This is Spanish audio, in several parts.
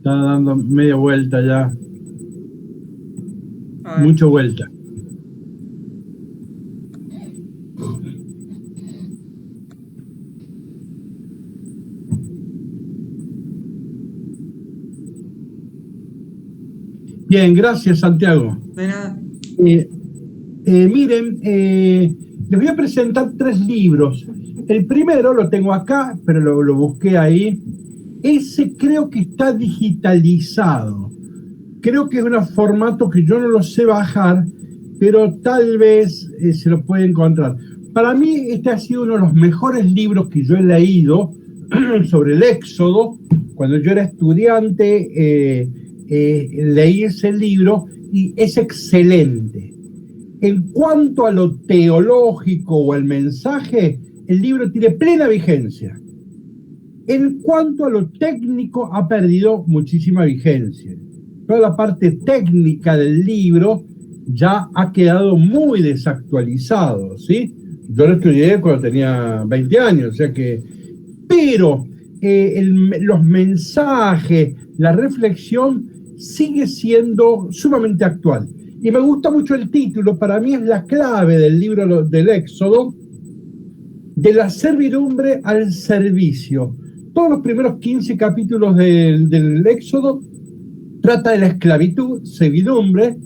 Está dando media vuelta ya. A ver. Mucha vuelta. Bien, gracias, Santiago. De nada. Miren, les voy a presentar 3 libros. El primero lo tengo acá, pero lo busqué ahí. Ese creo que está digitalizado. Creo que es un formato que yo no lo sé bajar, pero tal vez se lo puede encontrar. Para mí este ha sido uno de los mejores libros que yo he leído sobre el Éxodo. Cuando yo era estudiante leí ese libro y es excelente. En cuanto a lo teológico o al mensaje, el libro tiene plena vigencia. En cuanto a lo técnico, ha perdido muchísima vigencia. Toda la parte técnica del libro ya ha quedado muy desactualizado, ¿sí? Yo lo estudié cuando tenía 20 años, o sea que... Pero los mensajes, la reflexión sigue siendo sumamente actual. Y me gusta mucho el título, para mí es la clave del libro del Éxodo, de la servidumbre al servicio. Todos los primeros 15 capítulos del Éxodo trata de la esclavitud, servidumbre,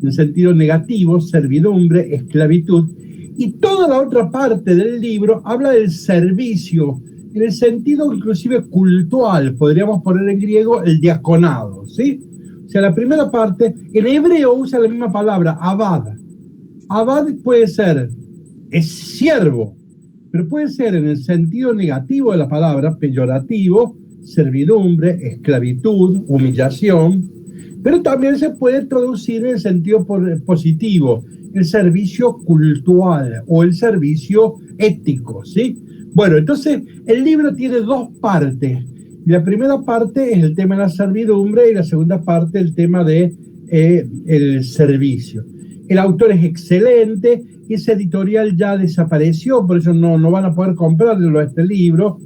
en sentido negativo, servidumbre, esclavitud, y toda la otra parte del libro habla del servicio, en el sentido inclusive cultural, podríamos poner en griego el diaconado, ¿sí? O sea, la primera parte, en hebreo usa la misma palabra, abad. Abad puede ser, es siervo, pero puede ser en el sentido negativo de la palabra, peyorativo, servidumbre, esclavitud, humillación, pero también se puede traducir en el sentido positivo, el servicio cultural o el servicio ético, ¿sí? Bueno, entonces el libro tiene 2 partes. La primera parte es el tema de la servidumbre y la segunda parte el tema de el servicio. El autor es excelente, ese editorial ya desapareció, por eso no van a poder comprarlo a este libro.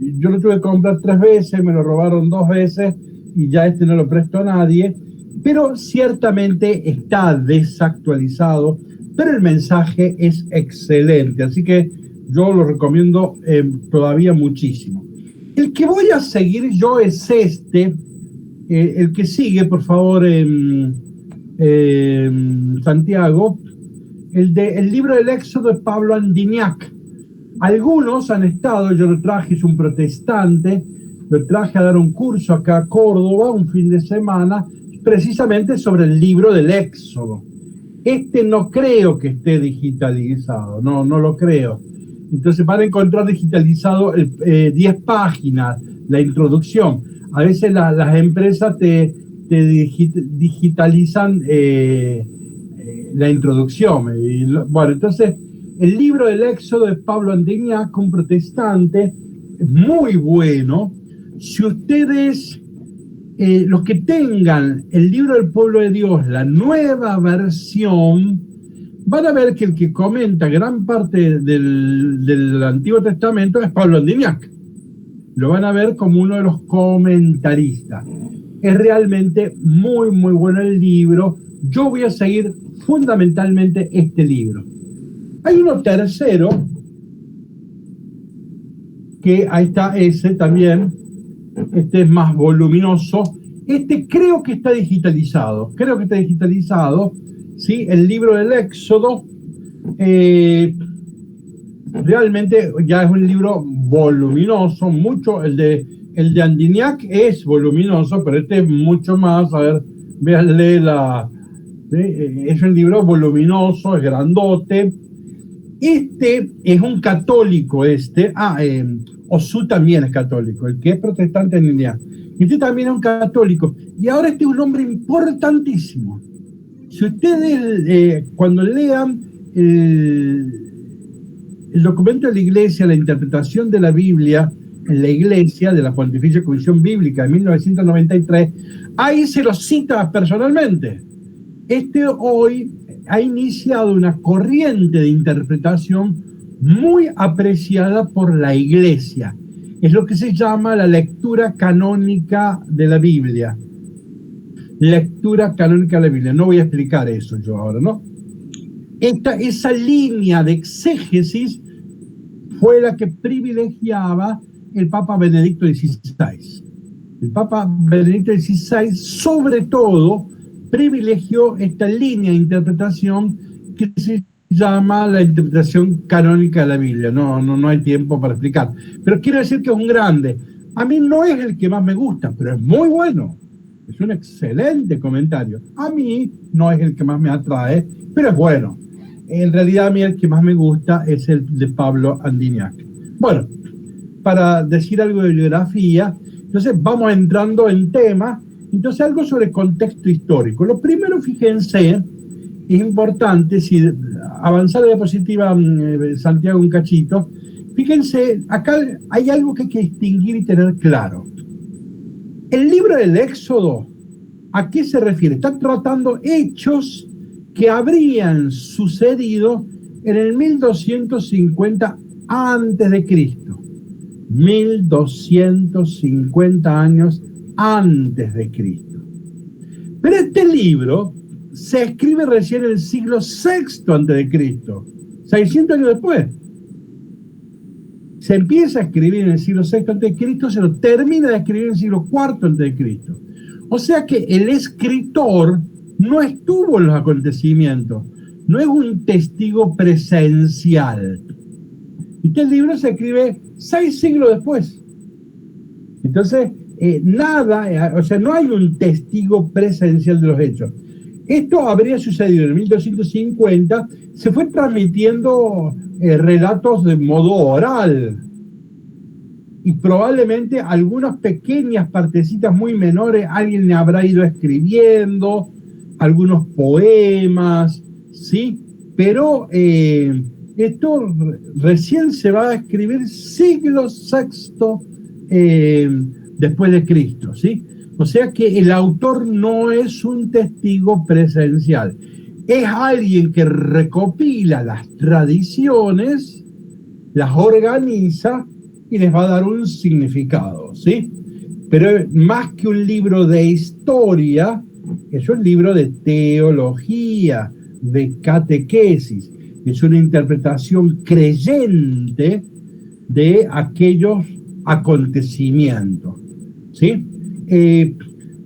Yo lo tuve que comprar 3 veces, me lo robaron 2 veces y ya no lo presto a nadie, pero ciertamente está desactualizado, pero el mensaje es excelente, así que yo lo recomiendo todavía muchísimo. El que voy a seguir yo es el que sigue, por favor, Santiago, el libro del Éxodo de Pablo Andignac. Algunos han estado, yo lo traje, es un protestante, lo traje a dar un curso acá a Córdoba, un fin de semana, precisamente sobre el libro del Éxodo. No creo que esté digitalizado, no lo creo. Entonces van a encontrar digitalizado 10 páginas, la introducción. A veces las empresas te digitalizan la introducción. Bueno, entonces el libro del Éxodo de Pablo Andignac, un protestante, muy bueno. Si ustedes, los que tengan el libro del pueblo de Dios, la nueva versión, van a ver que el que comenta gran parte del Antiguo Testamento es Pablo Andignac. Lo van a ver como uno de los comentaristas. Es realmente muy bueno el libro. Yo voy a seguir fundamentalmente este libro. Hay uno tercero, que ahí está ese también, este es más voluminoso, creo que está digitalizado, ¿sí? El libro del Éxodo, realmente ya es un libro voluminoso, mucho, el de Andignac es voluminoso, pero este es mucho más, a ver, véanle ¿sí? Es un libro voluminoso, es grandote. Este es un católico, Osu también es católico, el que es protestante en India. Este también es un católico. Y ahora este es un hombre importantísimo. Si ustedes, cuando lean el documento de la Iglesia, la interpretación de la Biblia en la Iglesia, de la Pontificia Comisión Bíblica de 1993, ahí se lo cita personalmente. Hoy ha iniciado una corriente de interpretación muy apreciada por la Iglesia. es lo que se llama la lectura canónica de la Biblia. Lectura canónica de la Biblia. No voy a explicar eso yo ahora, ¿no? Esa línea de exégesis fue la que privilegiaba el Papa Benedicto XVI. El Papa Benedicto XVI, sobre todo, privilegió esta línea de interpretación que se llama la interpretación canónica de la Biblia. No hay tiempo para explicar. Pero quiero decir que es un grande. A mí no es el que más me gusta, pero es muy bueno. Es un excelente comentario. A mí no es el que más me atrae, pero es bueno. En realidad a mí el que más me gusta es el de Pablo Andignac. Bueno, para decir algo de bibliografía, entonces vamos entrando en tema. Entonces algo sobre contexto histórico. Lo primero, fíjense, es importante, si avanzar la diapositiva, Santiago, un cachito, fíjense, acá hay algo que hay que distinguir y tener claro. El libro del Éxodo, ¿a qué se refiere? Está tratando hechos que habrían sucedido en el 1250 antes de Cristo. 1250 años antes de Cristo. Pero este libro se escribe recién en el siglo VI antes de Cristo, 600 años después. Se empieza a escribir en el siglo VI antes de Cristo, se lo termina de escribir en el siglo IV antes de Cristo. O sea que el escritor no estuvo en los acontecimientos, no es un testigo presencial. Este libro se escribe 6 siglos después. Entonces, no hay un testigo presencial de los hechos. Esto habría sucedido en el 1250, se fue transmitiendo relatos de modo oral. Y probablemente algunas pequeñas partecitas muy menores alguien le habrá ido escribiendo, algunos poemas, ¿sí? Pero esto recién se va a escribir siglo VI después de Cristo, ¿sí? O sea que el autor no es un testigo presencial, es alguien que recopila las tradiciones, las organiza y les va a dar un significado, ¿sí? Pero más que un libro de historia, es un libro de teología, de catequesis, es una interpretación creyente de aquellos acontecimientos, ¿sí?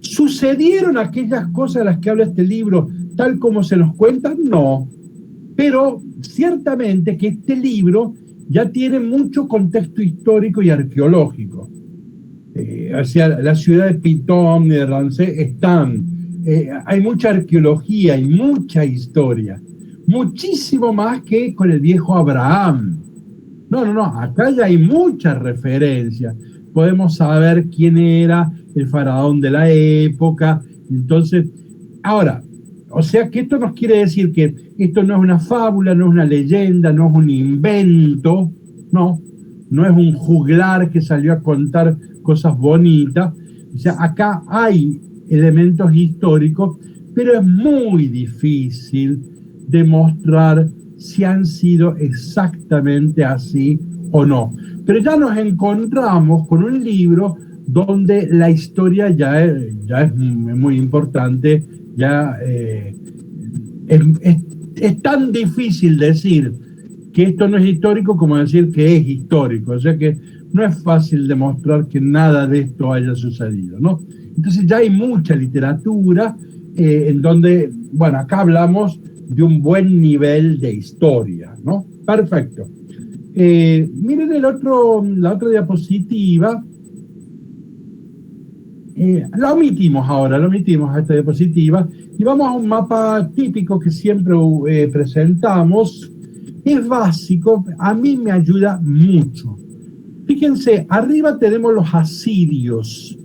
¿Sucedieron aquellas cosas de las que habla este libro tal como se nos cuentan? No, pero ciertamente que este libro ya tiene mucho contexto histórico y arqueológico. La ciudad de Pitón y de Ramsés están, hay mucha arqueología y mucha historia, muchísimo más que con el viejo Abraham. No, acá ya hay muchas referencias. Podemos saber quién era el faraón de la época. Entonces, ahora, o sea que esto nos quiere decir que esto no es una fábula, no es una leyenda, no es un invento, no es un juglar que salió a contar cosas bonitas. O sea, acá hay elementos históricos, pero es muy difícil demostrar si han sido exactamente así o no. Pero ya nos encontramos con un libro donde la historia ya es muy importante, ya es tan difícil decir que esto no es histórico como decir que es histórico, o sea que no es fácil demostrar que nada de esto haya sucedido, ¿no? Entonces ya hay mucha literatura en donde, bueno, acá hablamos de un buen nivel de historia, ¿no? Perfecto. Miren la otra diapositiva. La omitimos a esta diapositiva y vamos a un mapa típico que siempre presentamos. Es básico, a mí me ayuda mucho. Fíjense, arriba tenemos los asirios.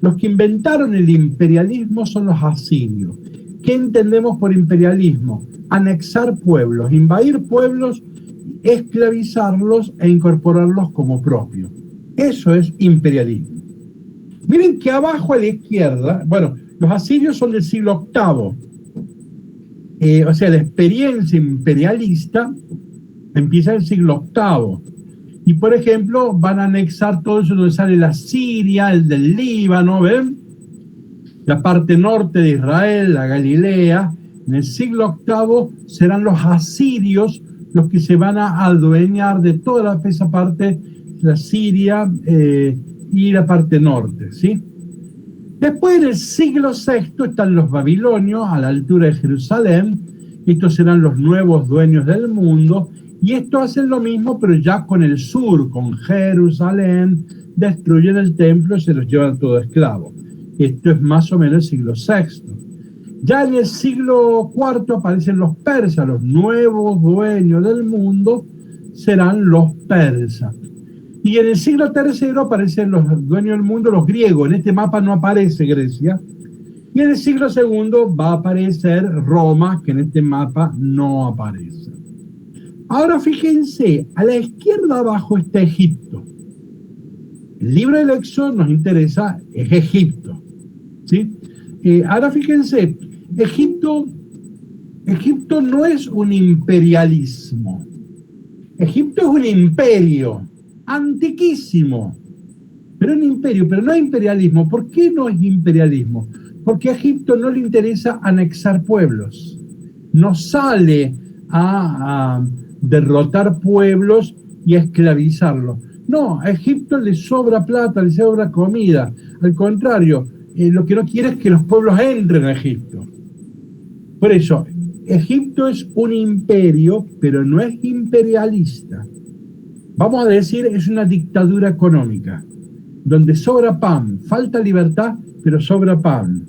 Los que inventaron el imperialismo son los asirios. ¿Qué entendemos por imperialismo? Anexar pueblos, invadir pueblos, esclavizarlos e incorporarlos como propios. Eso es imperialismo. Miren que abajo a la izquierda, bueno, los asirios son del siglo VIII. O sea, la experiencia imperialista empieza en el siglo VIII. Y por ejemplo, van a anexar todo eso donde sale la Siria, el del Líbano, ¿ven? La parte norte de Israel, la Galilea. En el siglo VIII serán los asirios los que se van a adueñar de toda esa parte, la Siria y la parte norte, ¿sí? Después, en el siglo VI, están los babilonios a la altura de Jerusalén. Estos serán los nuevos dueños del mundo. Y estos hacen lo mismo, pero ya con el sur, con Jerusalén. Destruyen el templo y se los llevan todo esclavo. Esto es más o menos el siglo VI. Ya en el siglo IV aparecen los persas, los nuevos dueños del mundo serán los persas. Y en el siglo III aparecen los dueños del mundo, los griegos. En este mapa no aparece Grecia. Y en el siglo II va a aparecer Roma, que en este mapa no aparece. Ahora fíjense, a la izquierda abajo está Egipto. El libro del Éxodo nos interesa, es Egipto, ¿sí? Ahora fíjense, Egipto no es un imperialismo. Egipto es un imperio antiquísimo, pero un imperio, pero no es imperialismo. ¿Por qué no es imperialismo? Porque a Egipto no le interesa anexar pueblos. No sale a derrotar pueblos y a esclavizarlos. No, a Egipto le sobra plata, le sobra comida. Al contrario, lo que no quiere es que los pueblos entren a Egipto. Por eso, Egipto es un imperio, pero no es imperialista. Vamos a decir, es una dictadura económica, donde sobra pan, falta libertad, pero sobra pan.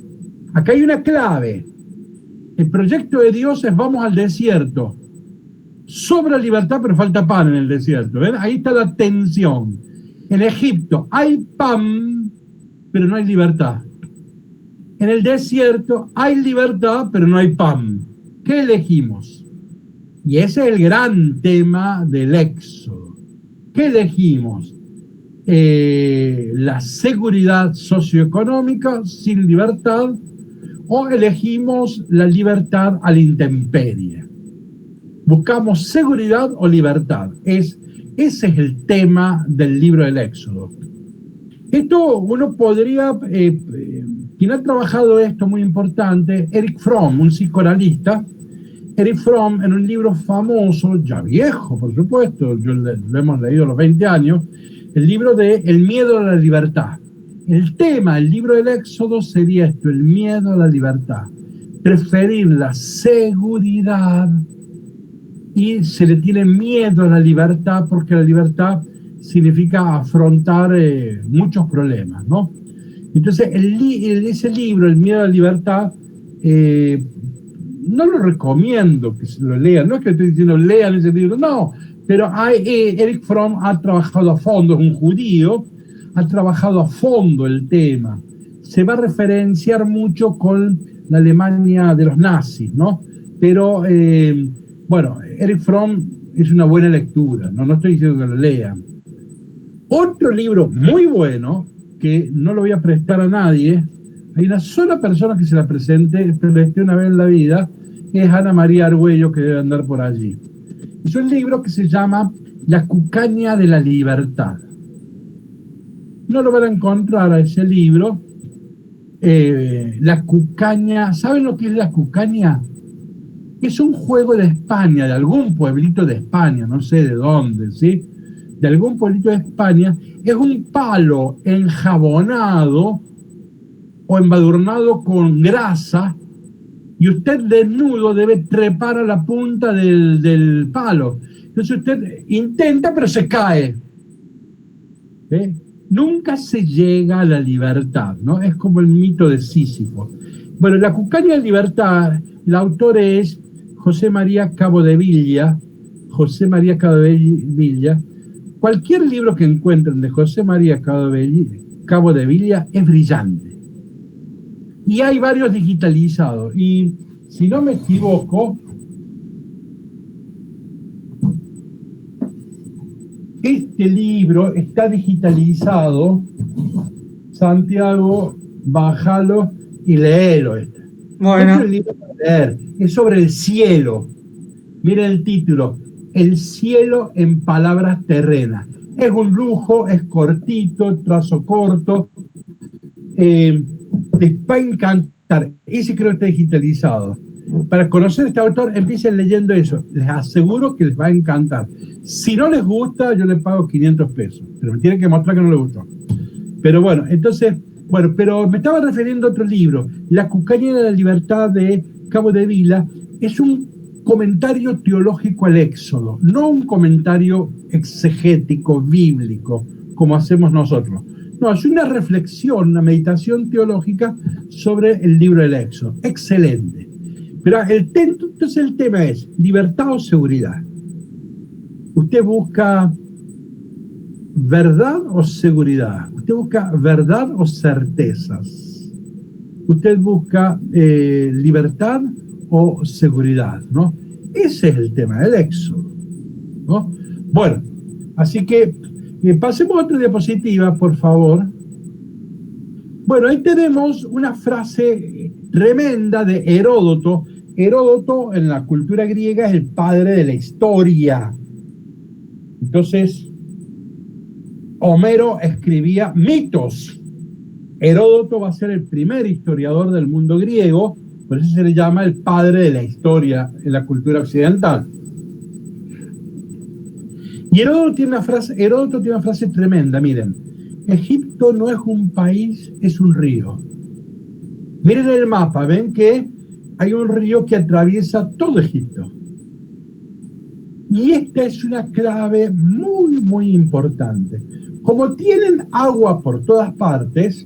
Acá hay una clave. El proyecto de Dios es vamos al desierto. Sobra libertad, pero falta pan en el desierto. ¿Ven? Ahí está la tensión. En Egipto hay pan, pero no hay libertad. En el desierto hay libertad, pero no hay pan. ¿Qué elegimos? Y ese es el gran tema del Éxodo. ¿Qué elegimos? La seguridad socioeconómica sin libertad, o elegimos la libertad a la intemperie. Buscamos seguridad o libertad. Ese es el tema del libro del Éxodo. Esto uno podría, quien ha trabajado esto muy importante, Erich Fromm, un psicoanalista. Erich Fromm, en un libro famoso, ya viejo, por supuesto, lo hemos leído a los 20 años, el libro de El miedo a la libertad. El tema del libro del Éxodo sería esto, el miedo a la libertad. Preferir la seguridad, y se le tiene miedo a la libertad porque la libertad significa afrontar muchos problemas, ¿no? Entonces, ese libro, El miedo a la libertad, no lo recomiendo que se lo lean, no es que estoy diciendo lean ese libro, no, pero Erich Fromm ha trabajado a fondo, es un judío, ha trabajado a fondo el tema. Se va a referenciar mucho con la Alemania de los nazis, ¿no? Pero, bueno, Erich Fromm es una buena lectura, no estoy diciendo que lo lean. Otro libro muy bueno, que no lo voy a prestar a nadie, hay una sola persona que se la presté una vez en la vida, es Ana María Argüello, que debe andar por allí. Es un libro que se llama La cucaña de la libertad. No lo van a encontrar a ese libro. La cucaña, ¿saben lo que es la cucaña? Es un juego de España, de algún pueblito de España, no sé de dónde, ¿sí? De algún pueblito de España. Es un palo enjabonado o embadurnado con grasa, y usted desnudo debe trepar a la punta del palo. Entonces usted intenta, pero se cae. Nunca se llega a la libertad, ¿no? Es como el mito de Sísifo. Bueno, La cucaña de libertad, el autor es José María Cabo de Villa. José María Cabo de Villa. Cualquier libro que encuentren de José María Cabo de Villa es brillante. Y hay varios digitalizados. Y si no me equivoco, este libro está digitalizado. Santiago, bájalo y léelo. Bueno. Este es el libro para leer. Es sobre el cielo. Miren el título. El cielo en palabras terrenas. Es un lujo, es cortito, trazo corto, les va a encantar. Ese creo que está digitalizado. Para conocer a este autor, empiecen leyendo eso. Les aseguro que les va a encantar. Si no les gusta, yo les pago 500 pesos. Pero me tienen que mostrar que no les gustó. Pero bueno, entonces, bueno, pero me estaba refiriendo a otro libro. La cucaña de la libertad de Cabo de Vila es un comentario teológico al Éxodo, no un comentario exegético, bíblico, como hacemos nosotros. No, es una reflexión, una meditación teológica sobre el libro del Éxodo. Excelente. Pero entonces el tema es libertad o seguridad. Usted busca verdad o seguridad. Usted busca verdad o certezas. Usted busca libertad o seguridad, ¿no? Ese es el tema del Éxodo, ¿no? Bueno, así que pasemos a otra diapositiva, por favor. Bueno, ahí tenemos una frase tremenda de Heródoto. Heródoto en la cultura griega es el padre de la historia. Entonces, Homero escribía mitos. Heródoto va a ser el primer historiador del mundo griego, por eso se le llama el padre de la historia en la cultura occidental. Y Heródoto tiene una frase tremenda, miren. Egipto no es un país, es un río. Miren el mapa, ven que hay un río que atraviesa todo Egipto. Y esta es una clave muy, muy importante. Como tienen agua por todas partes,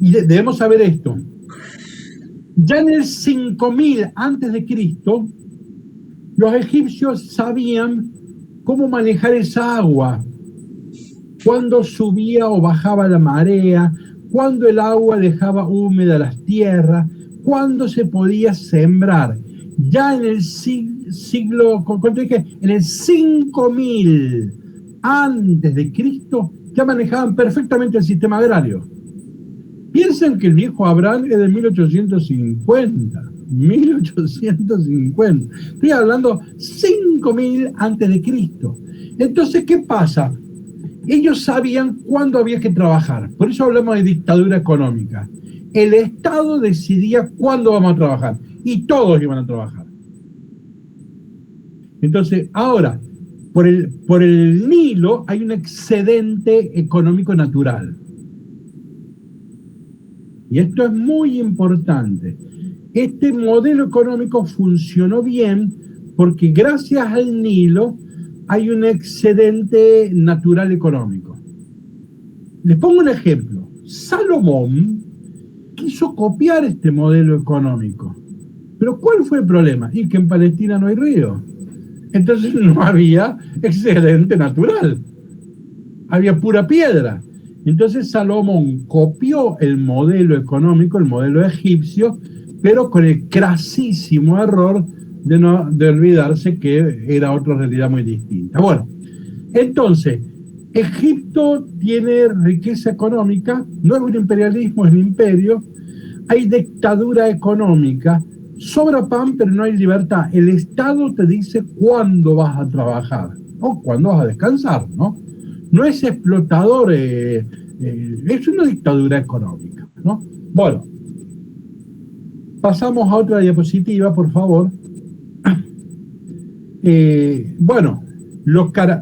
y debemos saber esto, ya en el 5000 antes de Cristo, los egipcios sabían cómo manejar esa agua, cuándo subía o bajaba la marea, cuándo el agua dejaba húmedas las tierras, cuándo se podía sembrar. Ya en el siglo, ¿cuánto dije? En el 5000 antes de Cristo, ya manejaban perfectamente el sistema agrario. Piensen que el viejo Abraham es de 1850. 1850. Estoy hablando 5000 antes de Cristo. Entonces, ¿qué pasa? Ellos sabían cuándo había que trabajar. Por eso hablamos de dictadura económica. El Estado decidía cuándo vamos a trabajar. Y todos iban a trabajar. Entonces, ahora, por el Nilo hay un excedente económico natural. Y esto es muy importante. Este modelo económico funcionó bien porque gracias al Nilo hay un excedente natural económico. Les pongo un ejemplo. Salomón quiso copiar este modelo económico. Pero ¿cuál fue el problema? Y que en Palestina no hay río. Entonces no había excedente natural. Había pura piedra. Entonces Salomón copió el modelo económico, el modelo egipcio, pero con el crasísimo error de olvidarse que era otra realidad muy distinta. Bueno, entonces, Egipto tiene riqueza económica, no es un imperialismo, es un imperio, hay dictadura económica, sobra pan, pero no hay libertad. El Estado te dice cuándo vas a trabajar o cuándo vas a descansar, ¿no? No es explotador, es una dictadura económica, ¿no? Bueno, pasamos a otra diapositiva, por favor. Bueno,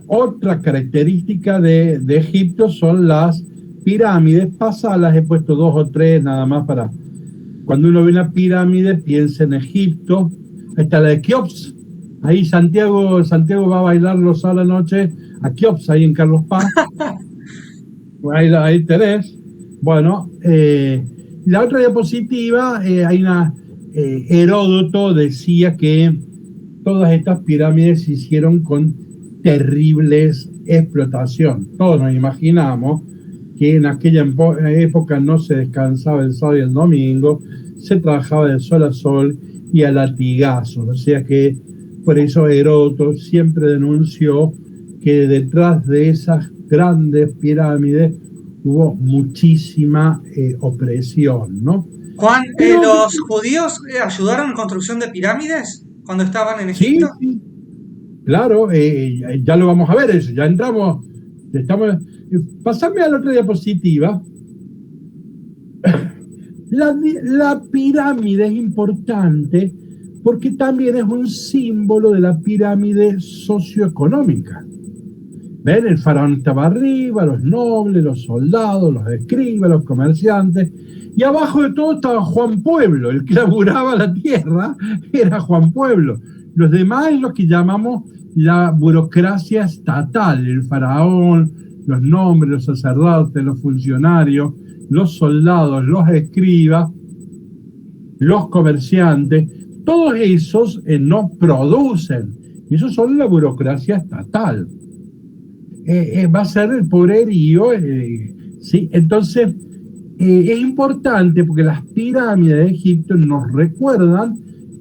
otra característica de Egipto son las pirámides. Pasalas, he puesto 2 o 3 nada más para... Cuando uno ve una pirámide, piensa en Egipto. Ahí está la de Keops. Ahí Santiago va a bailar los sábados a la noche a Keops, ahí en Carlos Paz. Ahí tenés. Bueno, la otra diapositiva, hay una... Heródoto decía que todas estas pirámides se hicieron con terribles explotación. Todos nos imaginamos que en aquella época no se descansaba el sábado y el domingo, se trabajaba de sol a sol y a latigazos. O sea que por eso Heródoto siempre denunció que detrás de esas grandes pirámides hubo muchísima opresión, ¿no? Juan, ¿los judíos ayudaron en la construcción de pirámides cuando estaban en Sí, Egipto? sí, Claro, ya lo vamos a ver eso, ya entramos, pasame a la otra diapositiva. La pirámide es importante porque también es un símbolo de la pirámide socioeconómica. ¿Ven? El faraón estaba arriba, los nobles, los soldados, los escribas, los comerciantes, y abajo de todo estaba Juan Pueblo, el que laburaba la tierra era Juan Pueblo. Los demás es lo que llamamos la burocracia estatal, el faraón, los nobles, los sacerdotes, los funcionarios, los soldados, los escribas, los comerciantes, todos esos no producen, esos son la burocracia estatal. Va a ser el poderío, ¿sí? Entonces, es importante porque las pirámides de Egipto nos recuerdan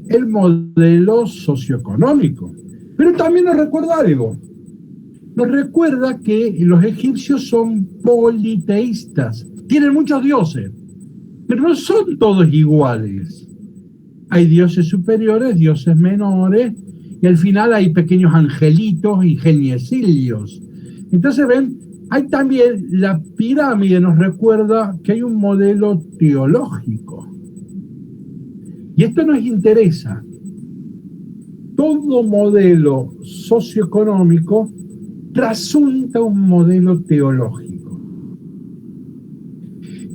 el modelo socioeconómico, pero también nos recuerda algo. Nos recuerda que los egipcios son politeístas, tienen muchos dioses, pero no son todos iguales. Hay dioses superiores, dioses menores, y al final hay pequeños angelitos y geniecillos. Entonces, ven, hay también, la pirámide nos recuerda que hay un modelo teológico. Y esto nos interesa. Todo modelo socioeconómico trasunta un modelo teológico.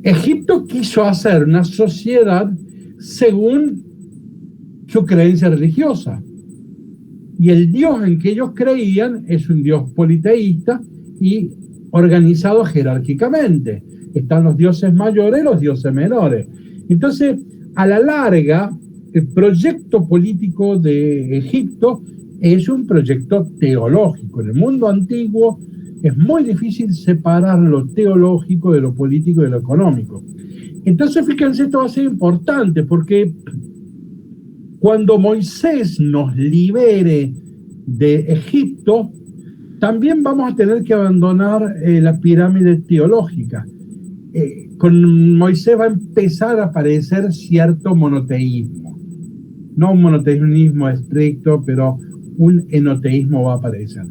Egipto quiso hacer una sociedad según su creencia religiosa. Y el Dios en que ellos creían es un Dios politeísta y organizado jerárquicamente. Están los dioses mayores y los dioses menores. Entonces, a la larga, el proyecto político de Egipto es un proyecto teológico. En el mundo antiguo es muy difícil separar lo teológico de lo político y de lo económico. Entonces, fíjense, esto va a ser importante porque cuando Moisés nos libere de Egipto, también vamos a tener que abandonar la pirámide teológica. Con Moisés va a empezar a aparecer cierto monoteísmo. No un monoteísmo estricto, pero un enoteísmo va a aparecer.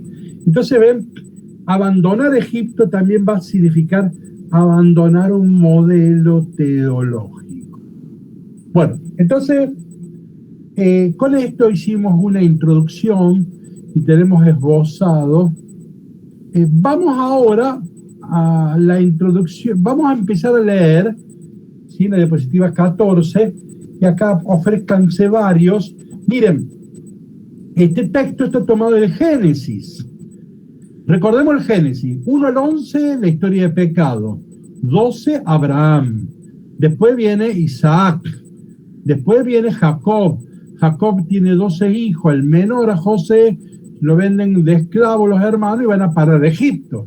Entonces, ven, abandonar Egipto también va a significar abandonar un modelo teológico. Bueno, entonces, con esto hicimos una introducción y tenemos esbozado. Vamos ahora a la introducción, vamos a empezar a leer, ¿sí?, la diapositiva 14, y acá ofrezcanse varios. Miren, este texto está tomado del Génesis. Recordemos el Génesis, 1 al 11, la historia de pecado, 12, Abraham, después viene Isaac, después viene Jacob. Jacob tiene 12 hijos, el menor a José lo venden de esclavo los hermanos y van a parar a Egipto.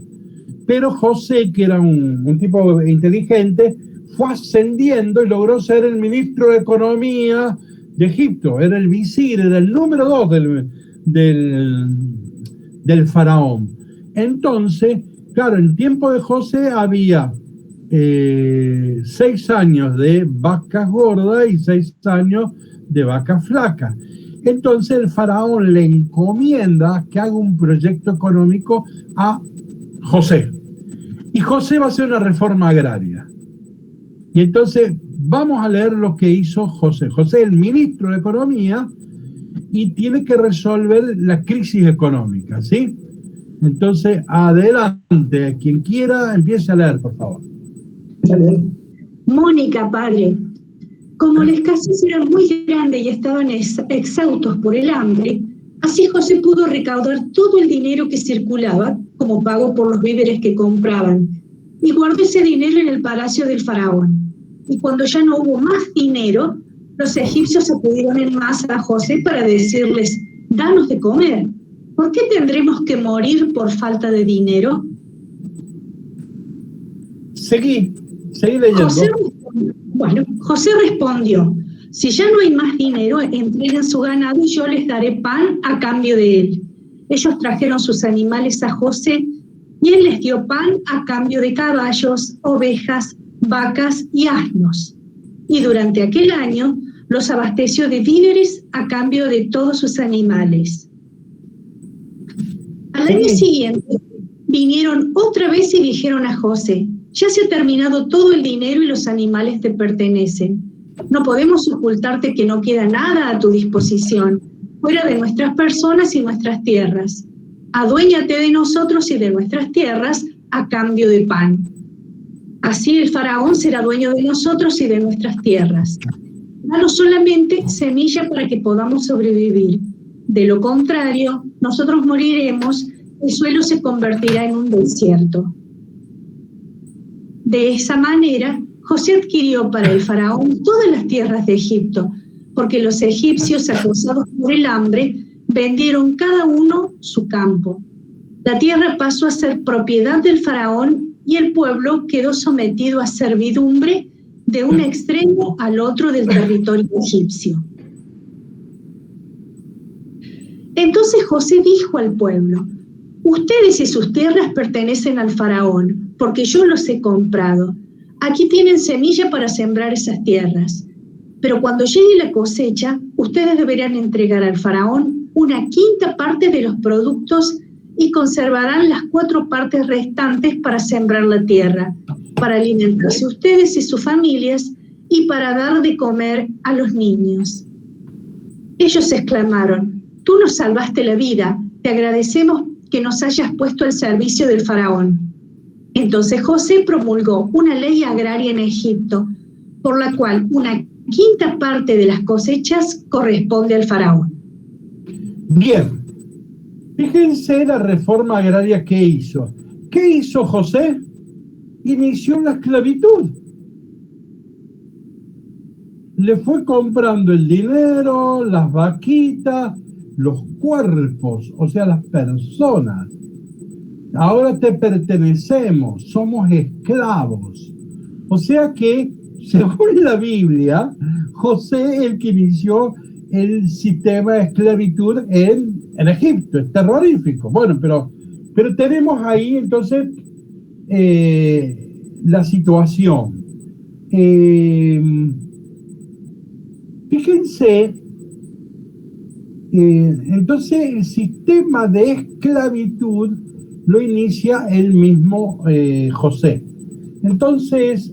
Pero José, que era un tipo inteligente, fue ascendiendo y logró ser el ministro de Economía de Egipto. Era el visir, era el número 2 del faraón. Entonces, claro, en tiempo de José había 6 años de vacas gordas y 6 años de vacas flacas. Entonces el faraón le encomienda que haga un proyecto económico a José. Y José va a hacer una reforma agraria. Y entonces vamos a leer lo que hizo José. José es el ministro de Economía y tiene que resolver la crisis económica, ¿sí? Entonces, adelante. Quien quiera, empiece a leer, por favor. Mónica, padre. Como la escasez era muy grande y estaban exhaustos por el hambre, así José pudo recaudar todo el dinero que circulaba como pago por los víveres que compraban y guardó ese dinero en el palacio del faraón. Y cuando ya no hubo más dinero, los egipcios acudieron en masa a José para decirles: danos de comer. ¿Por qué tendremos que morir por falta de dinero? Seguí leyendo. José respondió: si ya no hay más dinero, entreguen su ganado y yo les daré pan a cambio de él. Ellos trajeron sus animales a José y él les dio pan a cambio de caballos, ovejas, vacas y asnos. Y durante aquel año los abasteció de víveres a cambio de todos sus animales. Al año siguiente vinieron otra vez y dijeron a José: ya se ha terminado todo el dinero y los animales te pertenecen. No podemos ocultarte que no queda nada a tu disposición, fuera de nuestras personas y nuestras tierras. Aduéñate de nosotros y de nuestras tierras a cambio de pan. Así el faraón será dueño de nosotros y de nuestras tierras. Danos solamente semilla para que podamos sobrevivir. De lo contrario, nosotros moriremos, el suelo se convertirá en un desierto. De esa manera, José adquirió para el faraón todas las tierras de Egipto, porque los egipcios, acosados por el hambre, vendieron cada uno su campo. La tierra pasó a ser propiedad del faraón y el pueblo quedó sometido a servidumbre de un extremo al otro del territorio egipcio. Entonces José dijo al pueblo: ustedes y sus tierras pertenecen al faraón, porque yo los he comprado. Aquí tienen semilla para sembrar esas tierras. Pero cuando llegue la cosecha, ustedes deberán entregar al faraón una quinta parte de los productos y conservarán las 4 partes restantes para sembrar la tierra, para alimentarse ustedes y sus familias y para dar de comer a los niños. Ellos exclamaron: tú nos salvaste la vida, te agradecemos que nos hayas puesto al servicio del faraón. Entonces José promulgó una ley agraria en Egipto, por la cual una quinta parte de las cosechas corresponde al faraón. Bien, fíjense la reforma agraria que hizo. ¿Qué hizo José? Inició la esclavitud. Le fue comprando el dinero, las vaquitas, los cuerpos, o sea, las personas. Ahora te pertenecemos, somos esclavos. O sea que, según la Biblia, José es el que inició el sistema de esclavitud en Egipto. Es terrorífico. Bueno, pero tenemos ahí entonces la situación. Fíjense, entonces el sistema de esclavitud lo inicia el mismo José. Entonces,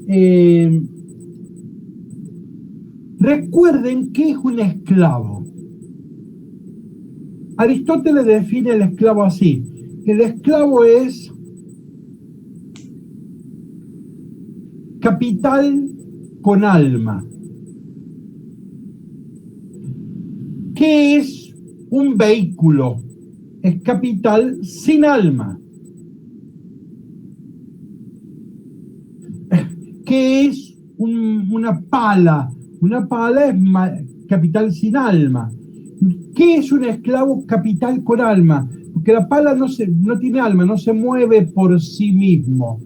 recuerden qué es un esclavo. Aristóteles define el esclavo así: el esclavo es capital con alma. ¿Qué es un vehículo? Es capital sin alma. ¿Qué es una pala? Una pala es capital sin alma. ¿Qué es un esclavo? Capital con alma. Porque la pala no tiene alma, no se mueve por sí mismo.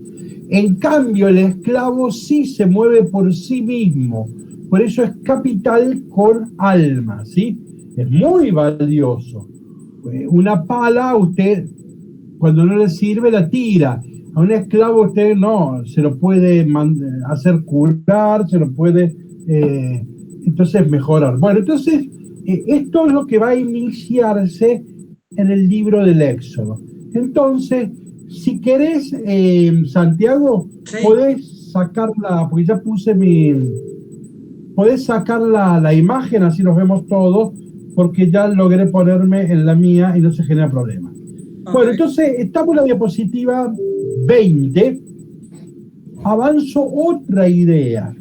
En cambio, el esclavo sí se mueve por sí mismo. Por eso es capital con alma, ¿sí? Es muy valioso. Una pala, usted, cuando no le sirve, la tira. A un esclavo usted no, se lo puede hacer curar, se lo puede, entonces mejorar. Bueno, entonces, esto es lo que va a iniciarse en el libro del Éxodo. Entonces, si querés, Santiago, sí, podés sacarla, porque ya puse podés sacar la imagen, así los vemos todos, porque ya logré ponerme en la mía y no se genera problema. Okay. Bueno, entonces estamos en la diapositiva 20. Avanzo otra idea.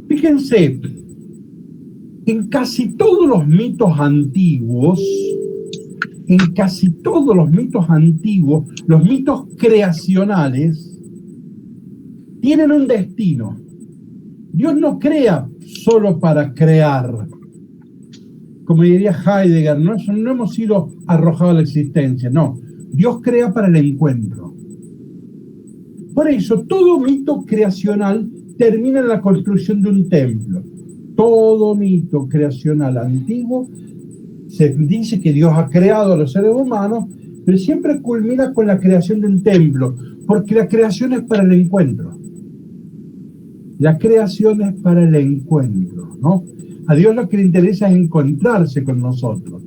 Fíjense, en casi todos los mitos antiguos, los mitos creacionales tienen un destino. Dios no crea solo para crear. Como diría Heidegger, no hemos sido arrojados a la existencia, no. Dios crea para el encuentro. Por eso, todo mito creacional termina en la construcción de un templo. Todo mito creacional antiguo se dice que Dios ha creado a los seres humanos, pero siempre culmina con la creación de un templo, porque la creación es para el encuentro. La creación es para el encuentro, ¿no? A Dios lo que le interesa es encontrarse con nosotros.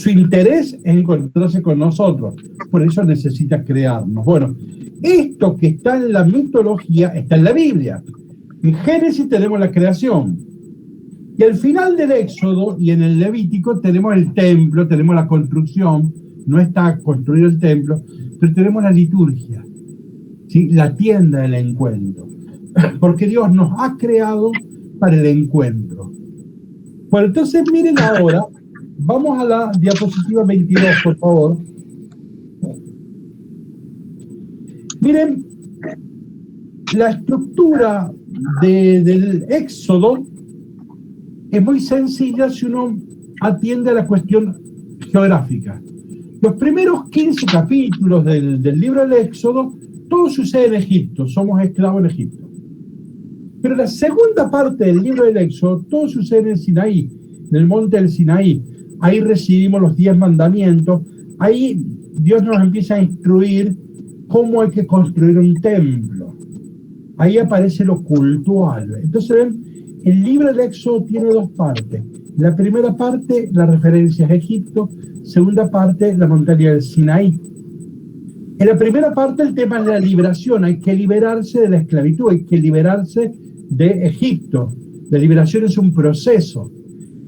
su interés es encontrarse con nosotros, por eso necesita crearnos. Bueno, esto que está en la mitología está en la Biblia. En Génesis tenemos la creación, y al final del Éxodo y en el Levítico tenemos el templo, tenemos la construcción, no está construido el templo, pero tenemos la liturgia, ¿sí? La tienda del encuentro, porque Dios nos ha creado para el encuentro. Bueno, entonces miren ahora, vamos a la diapositiva 22, por favor. Miren, la estructura del Éxodo es muy sencilla si uno atiende a la cuestión geográfica. Los primeros 15 capítulos del libro del Éxodo, todo sucede en Egipto, somos esclavos en Egipto. Pero la segunda parte del libro del Éxodo, todo sucede en el Sinaí, en el monte del Sinaí. Ahí recibimos los 10 mandamientos, ahí Dios nos empieza a instruir cómo hay que construir un templo. Ahí aparece lo cultual. Entonces, ven, el libro del Éxodo tiene dos partes. La primera parte, la referencia es Egipto. Segunda parte, la montaña del Sinaí. En la primera parte, el tema es la liberación. Hay que liberarse de la esclavitud, hay que liberarse de Egipto. La liberación es un proceso.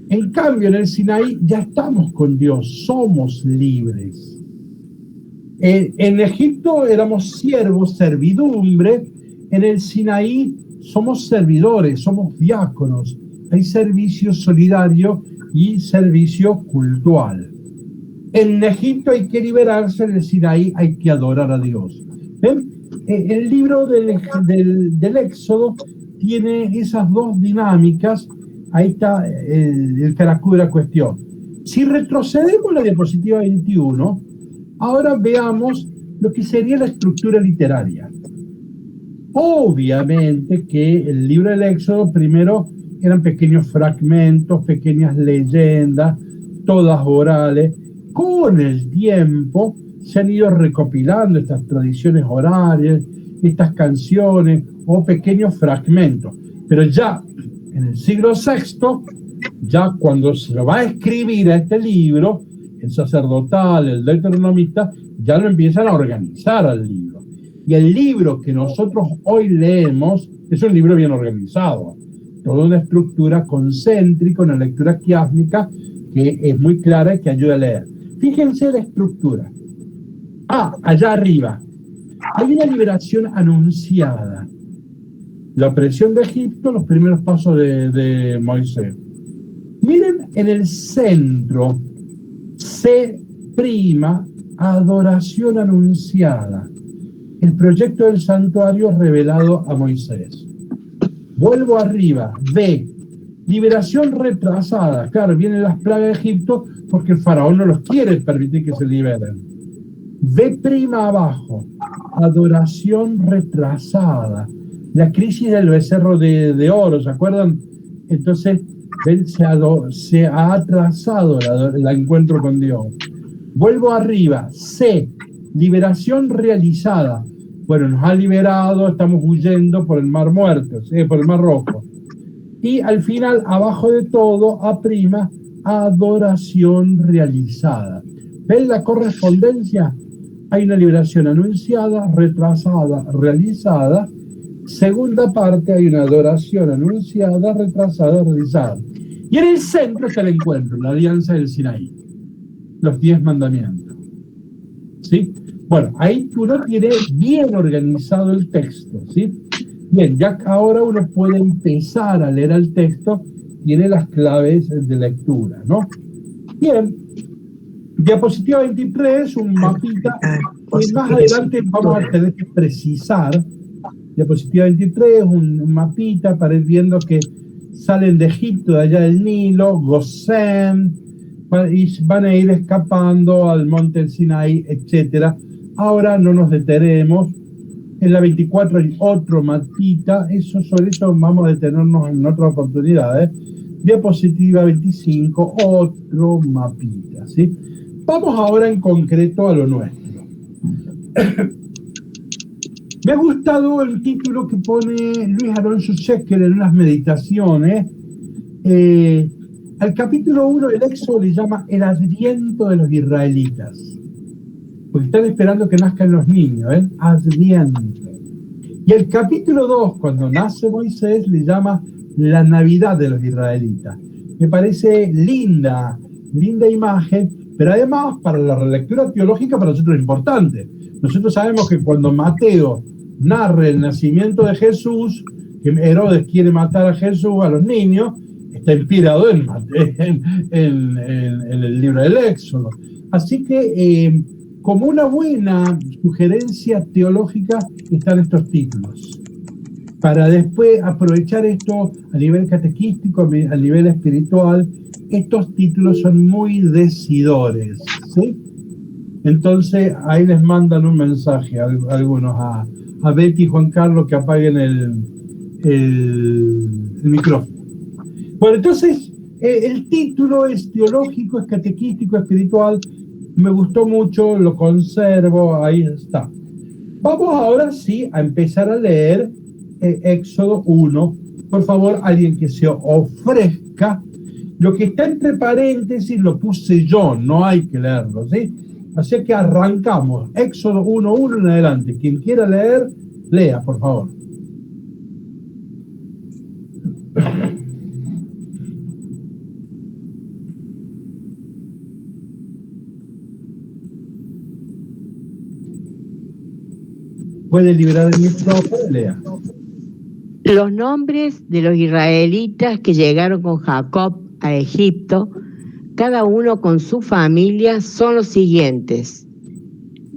En cambio, en el Sinaí ya estamos con Dios, somos libres. En Egipto éramos siervos, servidumbre. En el Sinaí somos servidores, somos diáconos. Hay servicio solidario y servicio cultual. En Egipto hay que liberarse, en el Sinaí hay que adorar a Dios. ¿Ven? El libro del Éxodo tiene esas dos dinámicas. Ahí está el caracú de la cuestión. Si retrocedemos la diapositiva 21, ahora veamos lo que sería la estructura literaria. Obviamente que el libro del Éxodo primero eran pequeños fragmentos, pequeñas leyendas, todas orales. Con el tiempo se han ido recopilando estas tradiciones orales, estas canciones o pequeños fragmentos. Pero ya en el siglo VI, ya cuando se lo va a escribir a este libro, el sacerdotal, el deuteronomista, ya lo empiezan a organizar al libro. Y el libro que nosotros hoy leemos es un libro bien organizado, toda una estructura concéntrica, una lectura quiásmica que es muy clara y que ayuda a leer. Fíjense la estructura. Allá arriba hay una liberación anunciada. La opresión de Egipto, los primeros pasos de Moisés. Miren en el centro, C', adoración anunciada. El proyecto del santuario revelado a Moisés. Vuelvo arriba, B, liberación retrasada. Claro, vienen las plagas de Egipto porque el faraón no los quiere permitir que se liberen. B' abajo, adoración retrasada. La crisis del becerro de oro, ¿se acuerdan? Entonces, ven, se ha atrasado el encuentro con Dios. Vuelvo arriba, C, liberación realizada. Bueno, nos ha liberado, estamos huyendo por el Mar Muerto, por el Mar Rojo. Y al final, abajo de todo, A', adoración realizada. ¿Ven la correspondencia? Hay una liberación anunciada, retrasada, realizada. Segunda parte, hay una adoración anunciada, retrasada, realizada. Y en el centro está el encuentro, la alianza del Sinaí, los 10 mandamientos. ¿Sí? Bueno, ahí uno tiene bien organizado el texto, ¿sí? Bien, ya ahora uno puede empezar a leer el texto, tiene las claves de lectura, ¿no? Bien, diapositiva 23, un mapita, que más adelante vamos a tener que precisar. Diapositiva 23, un mapita para ir viendo que salen de Egipto, de allá del Nilo, Gosén, y van a ir escapando al monte del Sinaí, etc. Ahora no nos detenemos. En la 24 hay otro mapita, sobre eso vamos a detenernos en otra oportunidad. Diapositiva 25, otro mapita, ¿sí? Vamos ahora en concreto a lo nuestro. Me ha gustado el título que pone Luis Alonso Shecker en unas meditaciones. Al capítulo 1 del Éxodo le llama el adviento de los israelitas, porque están esperando que nazcan los niños, ¿eh? Adviento. Y el capítulo 2, cuando nace Moisés, le llama la Navidad de los israelitas. Me parece linda imagen, pero además para la relectura teológica para nosotros es importante. Nosotros sabemos que cuando Mateo narra el nacimiento de Jesús, que Herodes quiere matar a Jesús, a los niños, está inspirado en el libro del Éxodo. Así que como una buena sugerencia teológica están estos títulos, para después aprovechar esto a nivel catequístico, a nivel espiritual. Estos títulos son muy decidores, ¿sí? Entonces ahí les mandan un mensaje a algunos, a Betty y Juan Carlos, que apaguen el micrófono. Bueno, entonces el título es teológico, es catequístico, espiritual. Me gustó mucho, lo conservo, ahí está. Vamos ahora sí a empezar a leer Éxodo 1. Por favor, alguien que se ofrezca. Lo que está entre paréntesis lo puse yo, no hay que leerlo, ¿sí? Así que arrancamos. Éxodo 1:1 en adelante. Quien quiera leer, lea, por favor. Puede liberar el micrófono, lea. Los nombres de los israelitas que llegaron con Jacob a Egipto, cada uno con su familia, son los siguientes: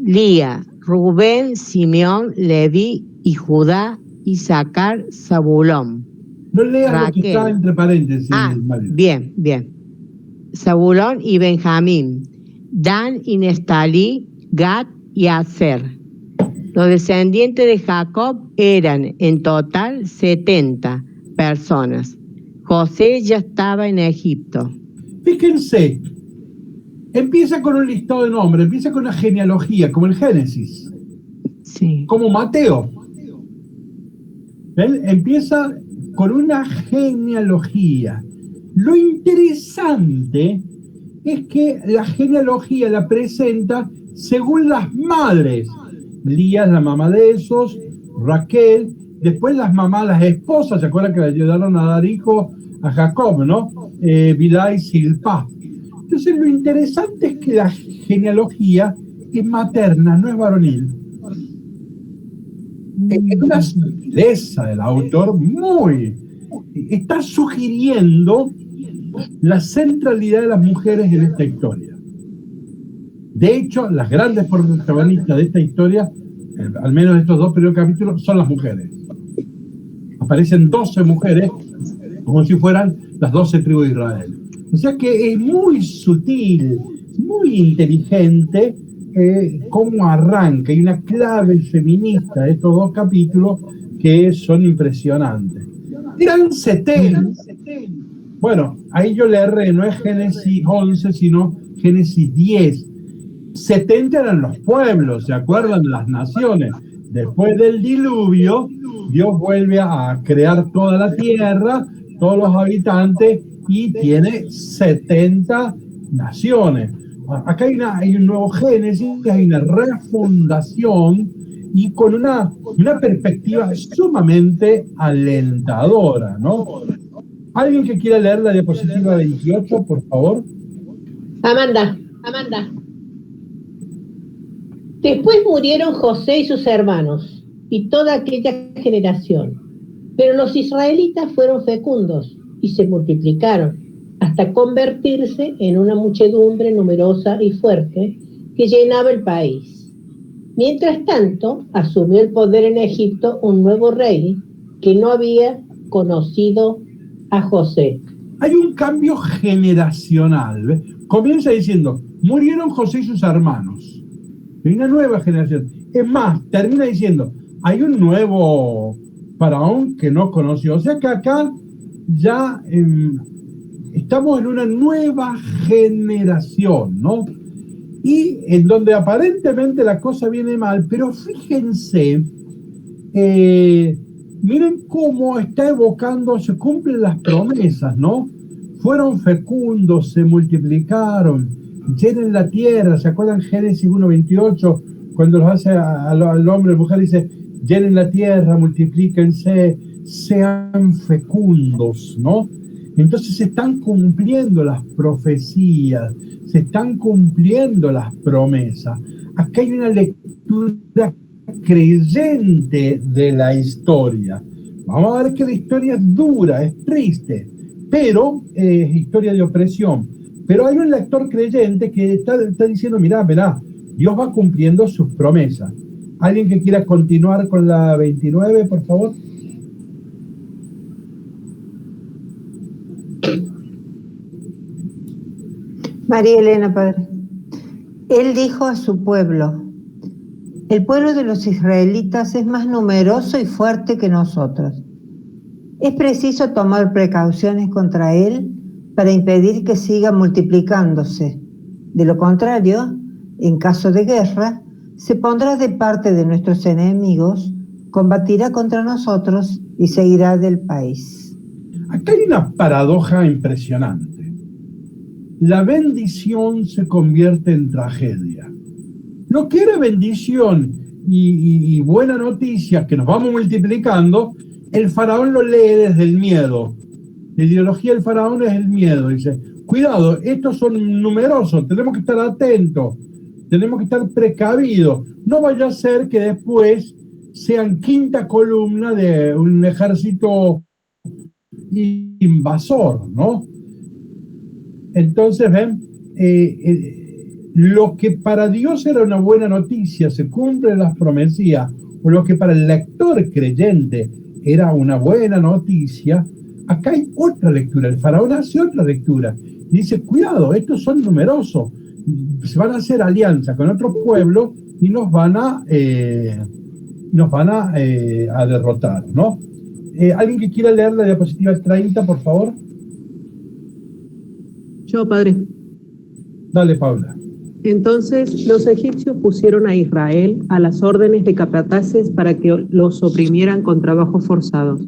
Lía, Rubén, Simeón, Leví y Judá, Isaacar, Zabulón. No leas Raquel. Lo que está entre paréntesis, Mario. Bien. Zabulón y Benjamín, Dan y Nestalí, Gad y Aser. Los descendientes de Jacob eran en total 70 personas. José ya estaba en Egipto. Fíjense, empieza con un listado de nombres, empieza con una genealogía, como el Génesis. Sí. Como Mateo. ¿Ven? Empieza con una genealogía. Lo interesante es que la genealogía la presenta según las madres. Lía es la mamá de esos, Raquel, después las mamás, las esposas, ¿se acuerdan que le ayudaron a dar hijos a Jacob, ¿no? Bilhá y Silpá. Entonces lo interesante es que la genealogía es materna, no es varonil. Es una sutileza del autor está sugiriendo la centralidad de las mujeres en esta historia. De hecho, las grandes protagonistas de esta historia, al menos de estos dos primeros capítulos, son las mujeres. Aparecen 12 mujeres, como si fueran las 12 tribus de Israel. O sea que es muy sutil, muy inteligente cómo arranca. Hay una clave feminista de estos dos capítulos que son impresionantes. Eran 70. Bueno, ahí yo le erré, no es Génesis 11, sino Génesis 10. 70 eran los pueblos, ¿se acuerdan? Las naciones. Después del diluvio, Dios vuelve a crear toda la tierra, todos los habitantes, y tiene 70 naciones. Acá hay un nuevo Génesis, hay una refundación, y con una perspectiva sumamente alentadora, ¿no? ¿Alguien que quiera leer la diapositiva 28, por favor? Amanda. Después murieron José y sus hermanos, y toda aquella generación. Pero los israelitas fueron fecundos, y se multiplicaron, hasta convertirse en una muchedumbre numerosa y fuerte, que llenaba el país. Mientras tanto, asumió el poder en Egipto un nuevo rey, que no había conocido a José. Hay un cambio generacional, ¿ves? Comienza diciendo, murieron José y sus hermanos. Hay una nueva generación. Es más, termina diciendo, hay un nuevo faraón que no conoció. O sea que acá ya estamos en una nueva generación, ¿no? Y en donde aparentemente la cosa viene mal, pero fíjense, miren cómo está evocando, se cumplen las promesas, ¿no? fueron fecundos, se multiplicaron, llenen la tierra. ¿Se acuerdan Génesis 1:28? Cuando los hace al hombre y mujer, dice, llenen la tierra, multiplíquense, sean fecundos, ¿no? Entonces se están cumpliendo las profecías, se están cumpliendo las promesas. Acá hay una lectura creyente de la historia. Vamos a ver que la historia es dura, es triste, pero es historia de opresión. Pero hay un lector creyente que está diciendo, mirá, Dios va cumpliendo sus promesas. ¿Alguien que quiera continuar con la 29, por favor? María Elena, padre. Él dijo a su pueblo, el pueblo de los israelitas es más numeroso y fuerte que nosotros. Es preciso tomar precauciones contra él para impedir que siga multiplicándose. De lo contrario, en caso de guerra, se pondrá de parte de nuestros enemigos, combatirá contra nosotros y se irá del país. Acá hay una paradoja impresionante. La bendición se convierte en tragedia. Lo que era bendición y buena noticia, que nos vamos multiplicando, el faraón lo lee desde el miedo. La ideología del faraón es el miedo. Dice, cuidado, estos son numerosos, tenemos que estar atentos, tenemos que estar precavidos. No vaya a ser que después sean quinta columna de un ejército invasor, ¿no? Entonces, ven, lo que para Dios era una buena noticia, se cumplen las promesas, o lo que para el lector creyente era una buena noticia, acá hay otra lectura. El faraón hace otra lectura. Dice, cuidado, estos son numerosos, se van a hacer alianza con otros pueblos y nos van a derrotar, ¿no? ¿Alguien que quiera leer la diapositiva 30, por favor? Yo, padre. Dale, Paula. Entonces los egipcios pusieron a Israel a las órdenes de capataces para que los oprimieran con trabajos forzados.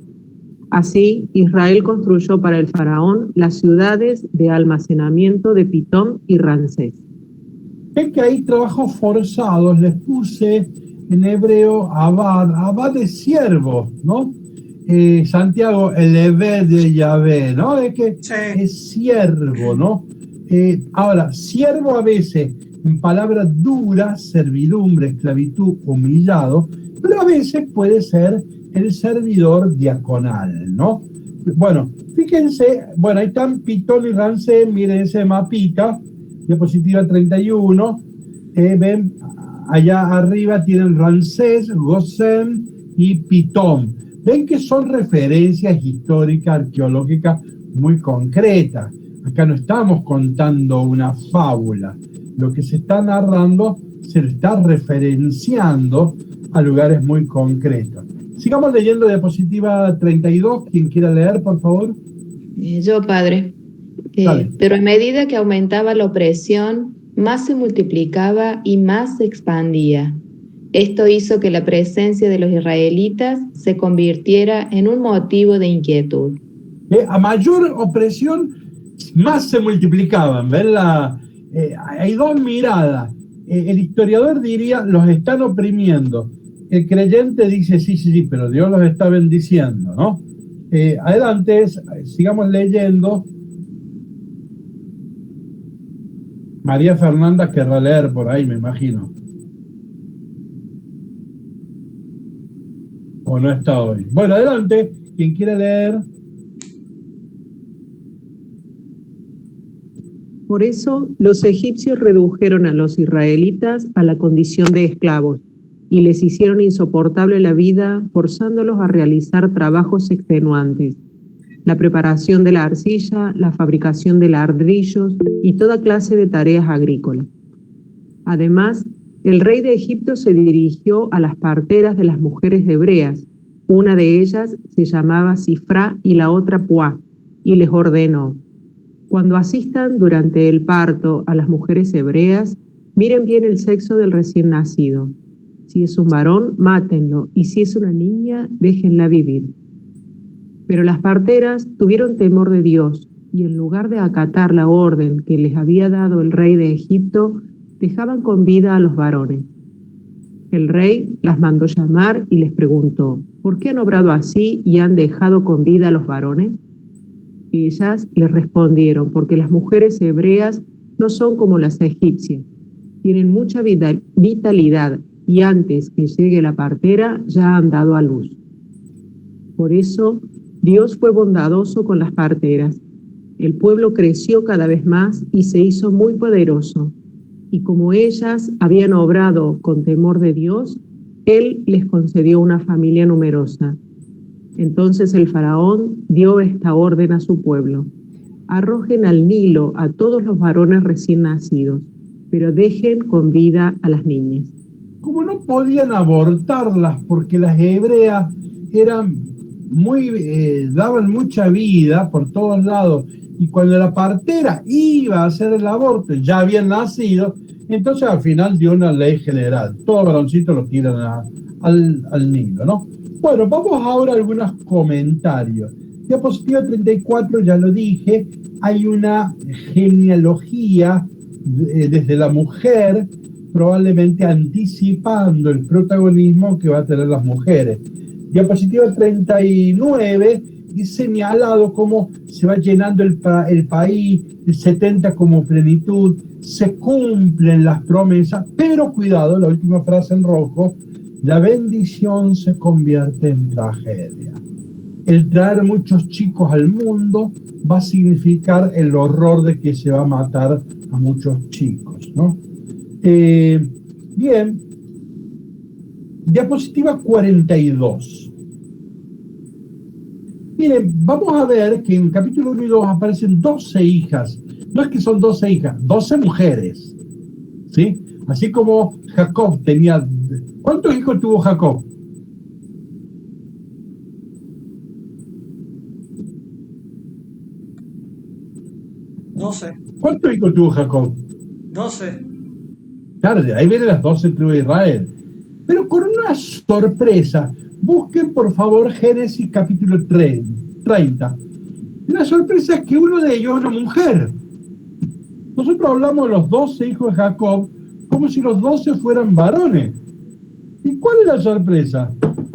Así, Israel construyó para el faraón las ciudades de almacenamiento de Pitón y Ramsés. Es que hay trabajos forzados, les puse en hebreo abad es siervo, ¿no? Santiago, el Ebed de Yahvé, ¿no? Es que sí, es siervo, ¿no? Ahora, siervo a veces, en palabras duras, servidumbre, esclavitud, humillado, pero a veces puede ser el servidor diaconal, ¿no? Bueno, fíjense, bueno, ahí están Pitón y Ramsés, miren ese mapita, diapositiva 31, ven, allá arriba tienen Ramsés, Gosén y Pitón. Ven que son referencias históricas, arqueológicas muy concretas. Acá no estamos contando una fábula. Lo que se está narrando se lo está referenciando a lugares muy concretos. Sigamos leyendo diapositiva 32. Quien quiera leer, por favor. Yo, padre. Pero a medida que aumentaba la opresión, más se multiplicaba y más se expandía. Esto hizo que la presencia de los israelitas se convirtiera en un motivo de inquietud. A mayor opresión, más se multiplicaban. ¿Ven? Hay dos miradas. El historiador diría, los están oprimiendo. El creyente dice, sí, pero Dios los está bendiciendo, ¿no? Adelante, sigamos leyendo. María Fernanda querrá leer por ahí, me imagino. ¿O no está hoy? Bueno, adelante, quien quiera leer. Por eso los egipcios redujeron a los israelitas a la condición de esclavos y les hicieron insoportable la vida, forzándolos a realizar trabajos extenuantes, la preparación de la arcilla, la fabricación de ladrillos y toda clase de tareas agrícolas. Además, el rey de Egipto se dirigió a las parteras de las mujeres hebreas. Una de ellas se llamaba Sifrá y la otra Puá, y les ordenó: cuando asistan durante el parto a las mujeres hebreas, miren bien el sexo del recién nacido. Si es un varón, mátenlo, y si es una niña, déjenla vivir. Pero las parteras tuvieron temor de Dios y en lugar de acatar la orden que les había dado el rey de Egipto, dejaban con vida a los varones. El rey las mandó llamar y les preguntó, ¿por qué han obrado así y han dejado con vida a los varones? Y ellas les respondieron, porque las mujeres hebreas no son como las egipcias, tienen mucha vitalidad y antes que llegue la partera ya han dado a luz. Por eso Dios fue bondadoso con las parteras. El pueblo creció cada vez más y se hizo muy poderoso. Y como ellas habían obrado con temor de Dios, Él les concedió una familia numerosa. Entonces el faraón dio esta orden a su pueblo: arrojen al Nilo a todos los varones recién nacidos, pero dejen con vida a las niñas. Como no podían abortarlas porque las hebreas eran daban mucha vida por todos lados, y cuando la partera iba a hacer el aborto ya habían nacido, entonces al final dio una ley general: todo varoncito lo tiran al Nilo, ¿no? Bueno, vamos ahora a algunos comentarios. Diapositiva 34, ya lo dije, hay una genealogía desde la mujer, probablemente anticipando el protagonismo que va a tener las mujeres. Diapositiva 39, es señalado cómo se va llenando el país, el 70 como plenitud, se cumplen las promesas, pero cuidado, la última frase en rojo: la bendición se convierte en tragedia. El traer muchos chicos al mundo va a significar el horror de que se va a matar a muchos chicos, ¿no? Bien, diapositiva 42. Miren, vamos a ver que en capítulo 1 y 2 aparecen 12 hijas. No es que son 12 hijas, 12 mujeres, ¿sí? Así como Jacob tenía... ¿Cuántos hijos tuvo Jacob? ¿Cuántos hijos tuvo Jacob? 12. Claro, de ahí vienen las 12 tribus de Israel. Pero con una sorpresa. Busquen, por favor, Génesis capítulo 30. La sorpresa es que uno de ellos es una mujer. Nosotros hablamos de los 12 hijos de Jacob como si los 12 fueran varones. ¿Y cuál es la sorpresa?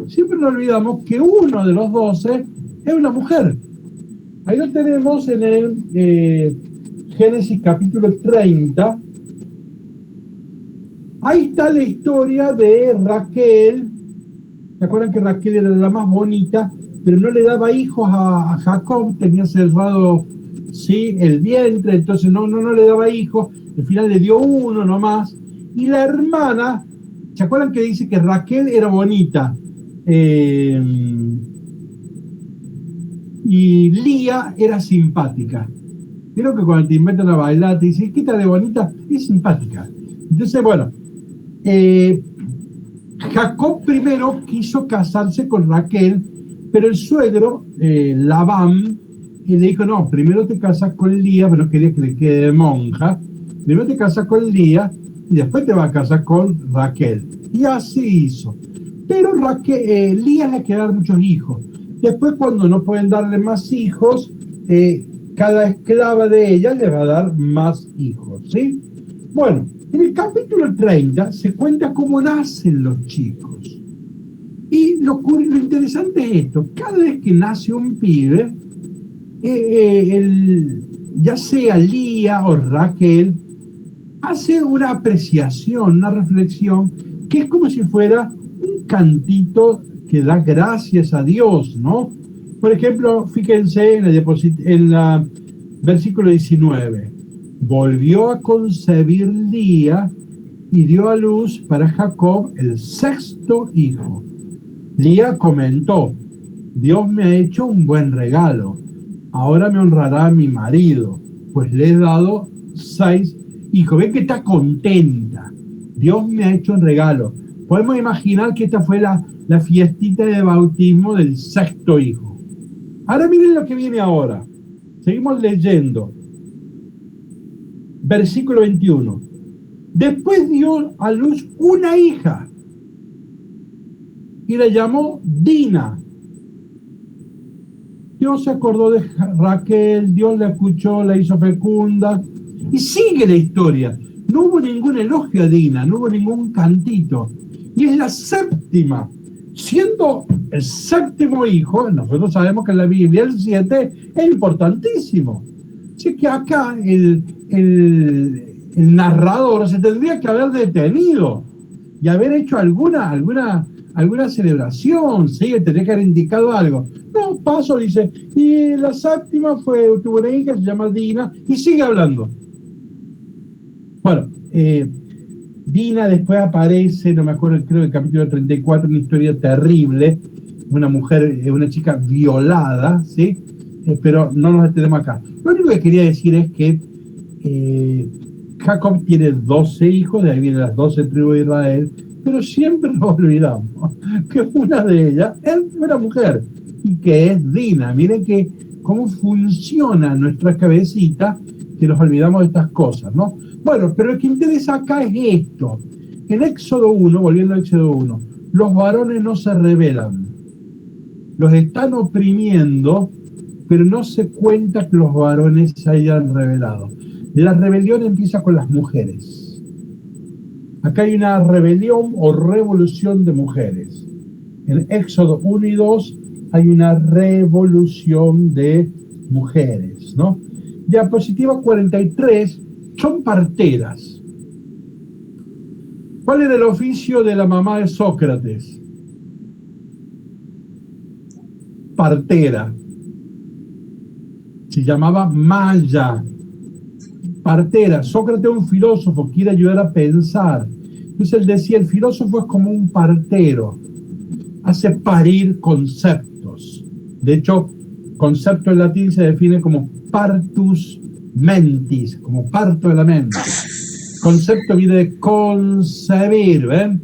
Siempre nos olvidamos que uno de los 12 es una mujer. Ahí lo tenemos en el Génesis capítulo 30. Ahí está la historia de Raquel. ¿Se acuerdan que Raquel era la más bonita, pero no le daba hijos a Jacob? Tenía cerrado, ¿sí?, el vientre, entonces no le daba hijos. Al final le dio uno nomás. Y la hermana, ¿se acuerdan que dice que Raquel era bonita? Y Lía era simpática. Creo que cuando te inventan a bailar te dicen, ¿qué tal de bonita? Es simpática. Entonces, bueno, Jacob primero quiso casarse con Raquel, pero el suegro, Labán, le dijo, no, primero te casas con Lía, pero no quería que le quede de monja. Primero te casas con Lía y después te vas a casar con Raquel. Y así hizo. Pero Lía le quedaron muchos hijos. Después, cuando no pueden darle más hijos, cada esclava de ella le va a dar más hijos, ¿sí? Bueno, en el capítulo 30 se cuenta cómo nacen los chicos. Y lo interesante es esto: cada vez que nace un pibe, ya sea Lía o Raquel, hace una apreciación, una reflexión, que es como si fuera un cantito que da gracias a Dios, ¿no? Por ejemplo, fíjense en el versículo 19. Volvió a concebir Lía y dio a luz para Jacob el 6º hijo. Lía comentó, Dios me ha hecho un buen regalo. Ahora me honrará a mi marido, pues le he dado 6 hijos. Ven que está contenta. Dios me ha hecho un regalo. Podemos imaginar que esta fue la fiestita de bautismo del 6º hijo. Ahora miren lo que viene ahora. Seguimos leyendo. Versículo 21. Después dio a luz una hija y la llamó Dina. Dios se acordó de Raquel, Dios la escuchó, la hizo fecunda, y sigue la historia. No hubo ningún elogio a Dina, no hubo ningún cantito. Y es la séptima. Siendo el séptimo hijo, nosotros sabemos que en la Biblia el 7 es importantísimo. Así que acá el narrador se tendría que haber detenido y haber hecho alguna celebración, ¿sí? Tendría que haber indicado algo. No, paso, dice, y la séptima tuvo una hija, se llama Dina, y sigue hablando. Bueno, Dina después aparece, no me acuerdo, creo que en el capítulo 34, una historia terrible, una mujer, una chica violada, ¿sí? Pero no nos detenemos acá. Lo único que quería decir es que Jacob tiene 12 hijos, de ahí vienen las 12 tribus de Israel, pero siempre nos olvidamos que una de ellas es una mujer, y que es Dina. Miren que cómo funciona nuestra cabecita, que nos olvidamos de estas cosas, ¿no? Bueno, pero lo que interesa acá es esto. En Éxodo 1, volviendo a Éxodo 1, los varones no se rebelan. Los están oprimiendo, pero no se cuenta que los varones se hayan rebelado. La rebelión empieza con las mujeres. Acá hay una rebelión o revolución de mujeres. En Éxodo 1 y 2 hay una revolución de mujeres, ¿no? Diapositiva 43, son parteras. ¿Cuál era el oficio de la mamá de Sócrates? Partera. Se llamaba Maya. Partera. Sócrates, un filósofo, quiere ayudar a pensar. Entonces él decía, el filósofo es como un partero, hace parir conceptos. De hecho, concepto en latín se define como partus mentis, como parto de la mente. Concepto viene de concebir, ¿ven?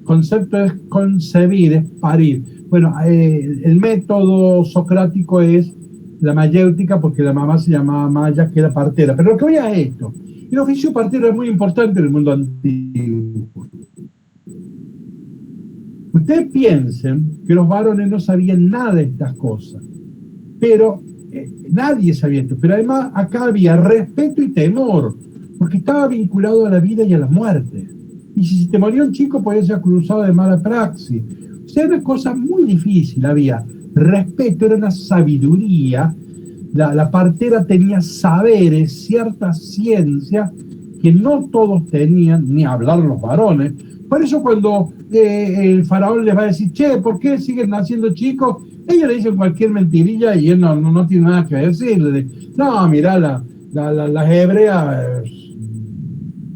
Concepto es concebir, es parir. Bueno, el método socrático es la mayéutica, porque la mamá se llamaba Maya, que era partera. Pero lo que voy a esto, el oficio partero es muy importante en el mundo antiguo. Ustedes piensen que los varones no sabían nada de estas cosas, pero nadie sabía esto. Pero además acá había respeto y temor, porque estaba vinculado a la vida y a la muerte. Y si te moría un chico, podía ser acusado de mala praxis. O sea, era una cosa muy difícil. Había respeto, era una sabiduría. La partera tenía saberes, cierta ciencia que no todos tenían, ni hablar los varones. Por eso cuando el faraón les va a decir, che, ¿por qué siguen naciendo chicos? Ellos le dicen cualquier mentirilla y él no tiene nada que decirle. No, mirá, las hebreas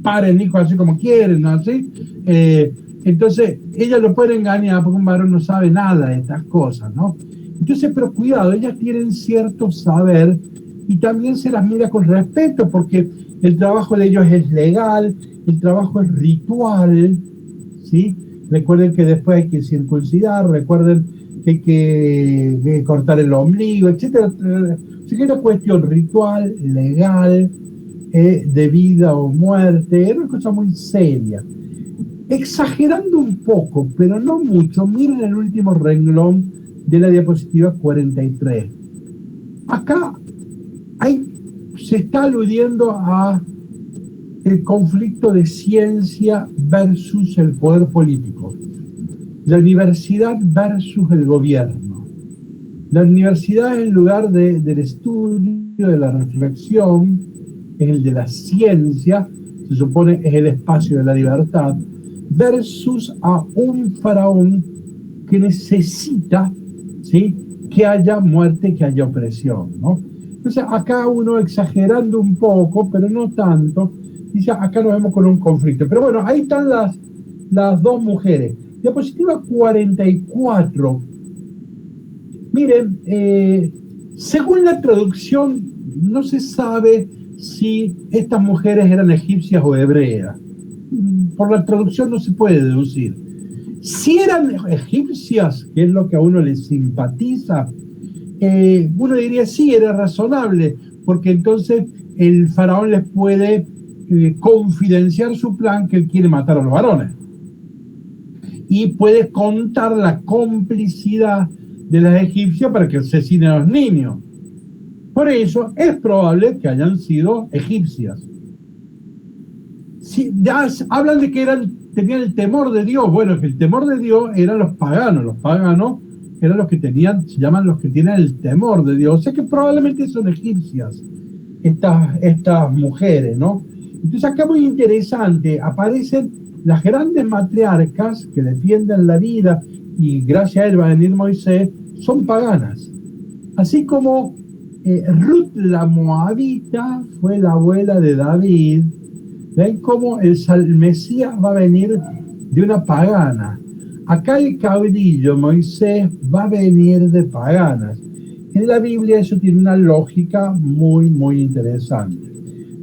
paren hijos así como quieren, ¿no? ¿Sí? Entonces, ellas lo pueden engañar porque un varón no sabe nada de estas cosas, ¿no? Entonces, pero cuidado, ellas tienen cierto saber y también se las mira con respeto porque el trabajo de ellos es legal, el trabajo es ritual, ¿sí? Recuerden que después hay que circuncidar, recuerden que hay que cortar el ombligo, etc. Así que era una cuestión ritual, legal, de vida o muerte, era una cosa muy seria. Exagerando un poco, pero no mucho, miren el último renglón de la diapositiva 43. Acá se está aludiendo a el conflicto de ciencia versus el poder político. La universidad versus el gobierno. La universidad es el lugar del estudio, de la reflexión, es el de la ciencia, se supone es el espacio de la libertad, versus a un faraón que necesita, ¿sí?, que haya muerte, que haya opresión, ¿no? Entonces acá uno exagerando un poco, pero no tanto, dice acá nos vemos con un conflicto. Pero bueno, ahí están las dos mujeres. Diapositiva 44. Miren, según la traducción, no se sabe si estas mujeres eran egipcias o hebreas. Por la traducción no se puede deducir. Si eran egipcias, que es lo que a uno le simpatiza, uno diría sí, era razonable, porque entonces el faraón les puede confidenciar su plan, que él quiere matar a los varones. Y puede contar la complicidad de las egipcias para que asesinen a los niños. Por eso es probable que hayan sido egipcias. Si ya hablan de que tenían el temor de Dios, bueno, que el temor de Dios eran los paganos eran los que tenían, se llaman los que tienen el temor de Dios, o sea que probablemente son egipcias, estas mujeres, ¿no? Entonces acá muy interesante, aparecen las grandes matriarcas que defienden la vida, y gracias a él va a venir Moisés, son paganas. Así como Ruth la Moabita fue la abuela de David. ¿Ven cómo el Mesías va a venir de una pagana? Acá el caudillo Moisés va a venir de paganas. En la Biblia eso tiene una lógica muy, muy interesante.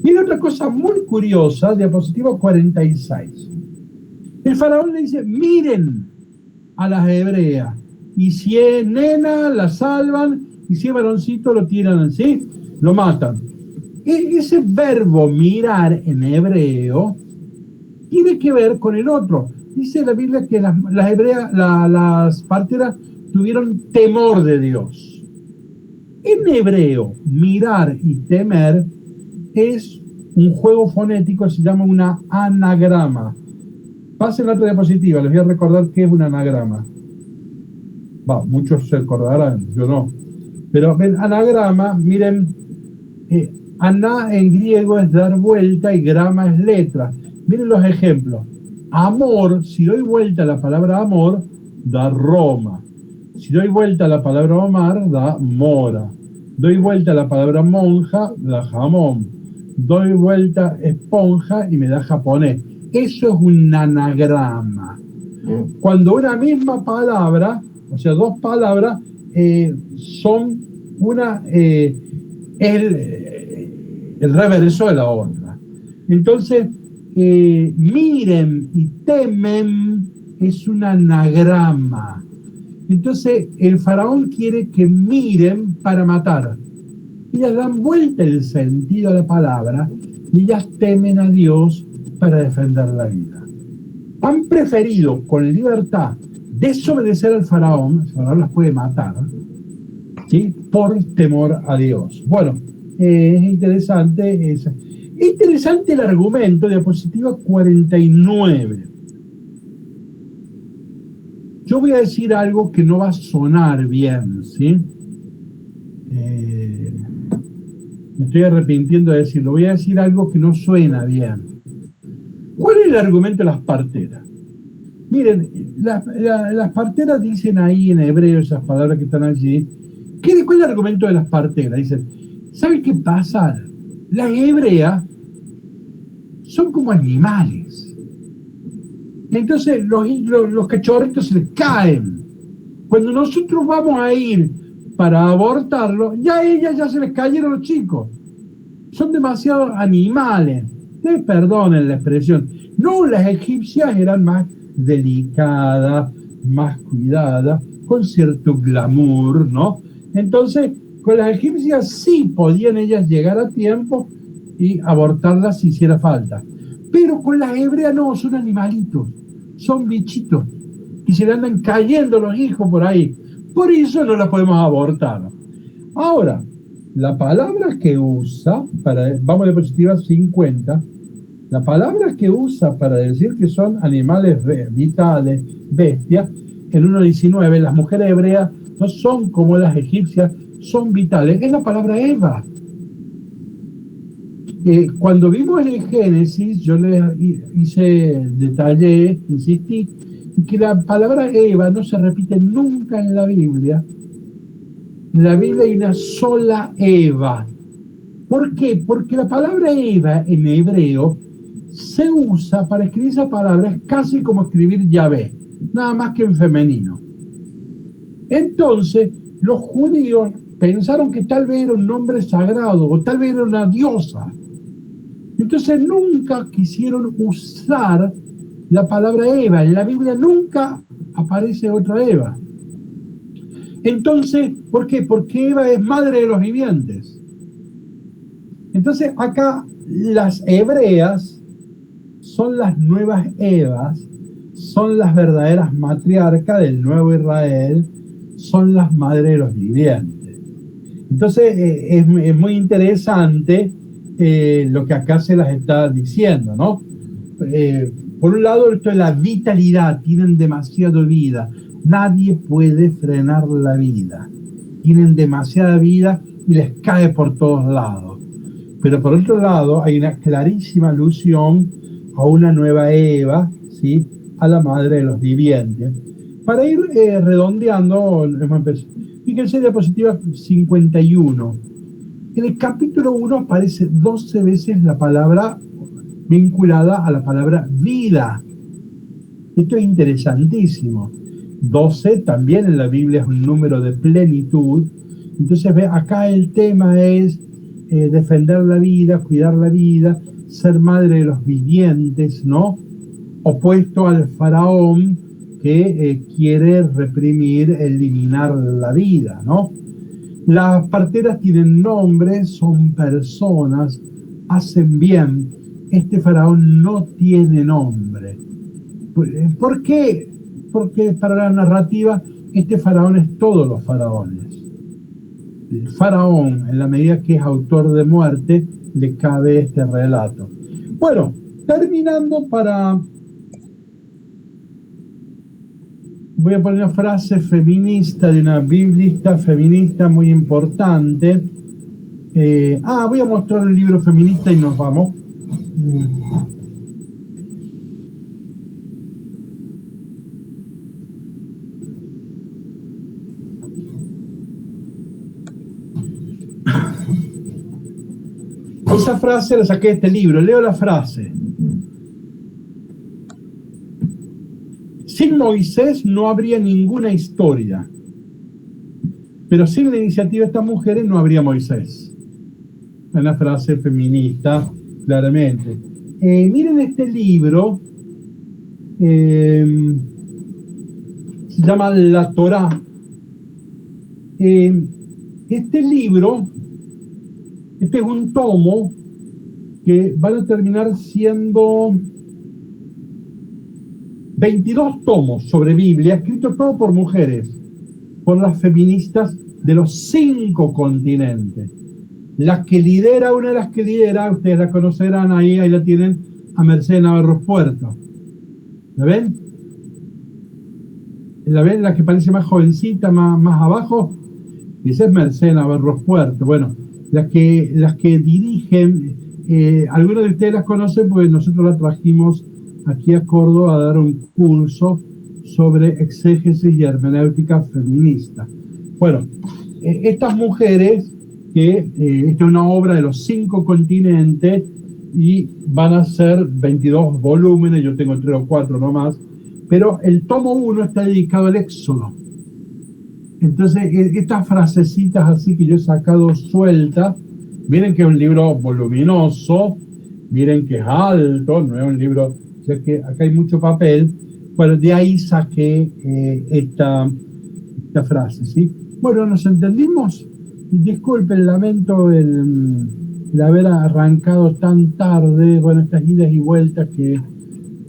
Mira otra cosa muy curiosa, diapositiva 46. El faraón le dice, miren a las hebreas, y si es nena, la salvan, y si es varoncito, lo tiran así, lo matan. Ese verbo mirar en hebreo tiene que ver con el otro. Dice la Biblia que las parteras tuvieron temor de Dios. En hebreo, mirar y temer es un juego fonético, se llama una anagrama. Pasen la otra diapositiva, les voy a recordar qué es un anagrama. Muchos se acordarán, yo no. Pero el anagrama, miren, aná en griego es dar vuelta y grama es letra. Miren los ejemplos. Amor, si doy vuelta a la palabra amor, da Roma. Si doy vuelta a la palabra Omar, da Mora. Doy vuelta a la palabra monja, da jamón. Doy vuelta esponja y me da japonés. Eso es un anagrama. Cuando una misma palabra, o sea, dos palabras, son una, el reverso de la otra. Entonces, miren y temen es un anagrama. Entonces, el faraón quiere que miren para matar. Ellas dan vuelta el sentido de la palabra y ellas temen a Dios para defender la vida. Han preferido con libertad desobedecer al faraón, el faraón las puede matar, ¿sí? Por temor a Dios. Bueno, es interesante el argumento, diapositiva 49. Yo voy a decir algo que no va a sonar bien, ¿sí? Me estoy arrepintiendo de decirlo. Voy a decir algo que no suena bien. ¿Cuál es el argumento de las parteras? Miren, las parteras dicen ahí en hebreo, esas palabras que están allí. ¿Cuál es el argumento de las parteras? Dicen, ¿saben qué pasa? Las hebreas son como animales. Entonces los cachorritos se les caen. Cuando nosotros vamos a ir para abortarlo, ya a ellas ya se les cayeron los chicos. Son demasiados animales. Ustedes perdonen la expresión. No, las egipcias eran más delicadas, más cuidadas, con cierto glamour, ¿no? Entonces, con las egipcias sí podían ellas llegar a tiempo y abortarlas si hiciera falta. Pero con las hebreas no, son animalitos, son bichitos, y se le andan cayendo los hijos por ahí. Por eso no las podemos abortar. Ahora, la palabra que usa, vamos a la diapositiva 50, la palabra que usa para decir que son animales vitales, bestias, en 1.19, las mujeres hebreas no son como las egipcias, son vitales, es la palabra Eva. Cuando vimos en el Génesis, yo les detallé, insistí, que la palabra Eva no se repite nunca en la Biblia. En la Biblia hay una sola Eva. ¿Por qué? Porque la palabra Eva en hebreo se usa para escribir esa palabra, es casi como escribir Yahvé, nada más que en femenino. Entonces, los judíos pensaron que tal vez era un nombre sagrado o tal vez era una diosa. Entonces nunca quisieron usar la palabra Eva. En la Biblia nunca aparece otra Eva. Entonces, ¿por qué? Porque Eva es madre de los vivientes. Entonces acá las hebreas son las nuevas Evas, son las verdaderas matriarcas del nuevo Israel, son las madres de los vivientes. Entonces es muy interesante lo que acá se las está diciendo, ¿no? Por un lado, esto es la vitalidad, tienen demasiada vida, nadie puede frenar la vida, tienen demasiada vida y les cae por todos lados. Pero por otro lado, hay una clarísima alusión a una nueva Eva, ¿sí? A la madre de los vivientes. Para ir redondeando, fíjense diapositiva 51. En el capítulo 1 aparece 12 veces la palabra vinculada a la palabra vida. Esto es interesantísimo. 12 también en la Biblia es un número de plenitud. Entonces, ve, acá el tema es defender la vida, cuidar la vida, ser madre de los vivientes, ¿no? Opuesto al faraón que quiere reprimir, eliminar la vida, ¿no? Las parteras tienen nombres, son personas, hacen bien. Este faraón no tiene nombre. ¿Por qué? Porque para la narrativa este faraón es todos los faraones. El faraón, en la medida que es autor de muerte, le cabe este relato. Bueno, terminando voy a poner una frase feminista de una biblista feminista muy importante. Voy a mostrar el libro feminista y nos vamos. Esa frase la saqué de este libro. Leo la frase. Sin Moisés no habría ninguna historia, pero sin la iniciativa de estas mujeres no habría Moisés. Una frase feminista, claramente. Miren este libro, se llama La Torá. Este libro, este es un tomo que van a terminar siendo 22 tomos sobre Biblia, escritos todo por mujeres, por las feministas de los 5 continentes. La que lidera, una de las que lidera, ustedes la conocerán ahí la tienen, a Mercedes Navarro Puerto. ¿La ven? ¿La ven? La que parece más jovencita, más abajo. Esa es Mercedes Navarro Puerto. Bueno, las que dirigen, algunos de ustedes las conocen porque nosotros la trajimos aquí a Córdoba a dar un curso sobre exégesis y hermenéutica feminista. Bueno, estas mujeres, esta es una obra de los 5 continentes y van a ser 22 volúmenes, yo tengo 3 o 4 nomás, pero el tomo 1 está dedicado al Éxodo. Entonces, estas frasecitas así que yo he sacado sueltas, miren que es un libro voluminoso, miren que es alto, no es un libro, o sea que acá hay mucho papel. Bueno, de ahí saqué esta frase, ¿sí? Bueno, ¿nos entendimos? Disculpen, lamento el haber arrancado tan tarde, bueno, estas idas y vueltas que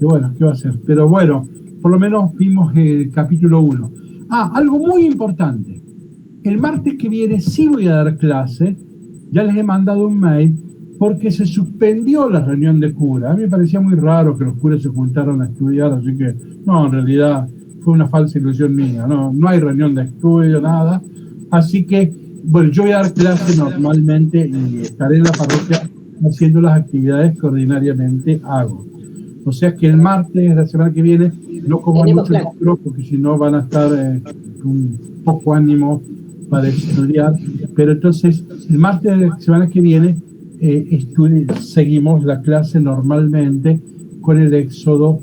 bueno, ¿qué va a hacer? Pero bueno, por lo menos vimos el capítulo 1. Algo muy importante. El martes que viene sí voy a dar clase, ya les he mandado un mail, porque se suspendió la reunión de cura. A mí me parecía muy raro que los curas se juntaran a estudiar, así que no, en realidad fue una falsa ilusión mía, no hay reunión de estudio, nada. Así que, bueno, yo voy a dar clase normalmente y estaré en la parroquia haciendo las actividades que ordinariamente hago. O sea que el martes, la semana que viene, no coman mucho libros porque si no van a estar con poco ánimo para estudiar. Pero entonces, el martes de la semana que viene, seguimos la clase normalmente con el Éxodo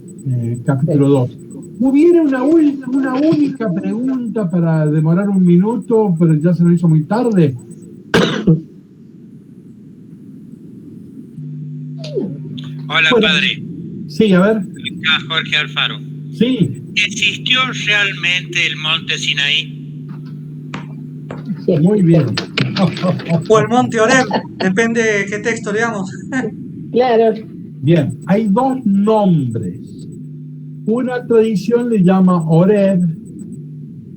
capítulo 2. Hubiera una única pregunta para demorar un minuto, pero ya se nos hizo muy tarde. Hola, bueno, padre. Sí, a ver. Acá Jorge Alfaro. Sí. ¿Existió realmente el monte Sinaí? Sí. Muy bien. O el monte Oreb, depende de qué texto leamos. Claro. Bien, hay 2 nombres. Una tradición le llama Oreb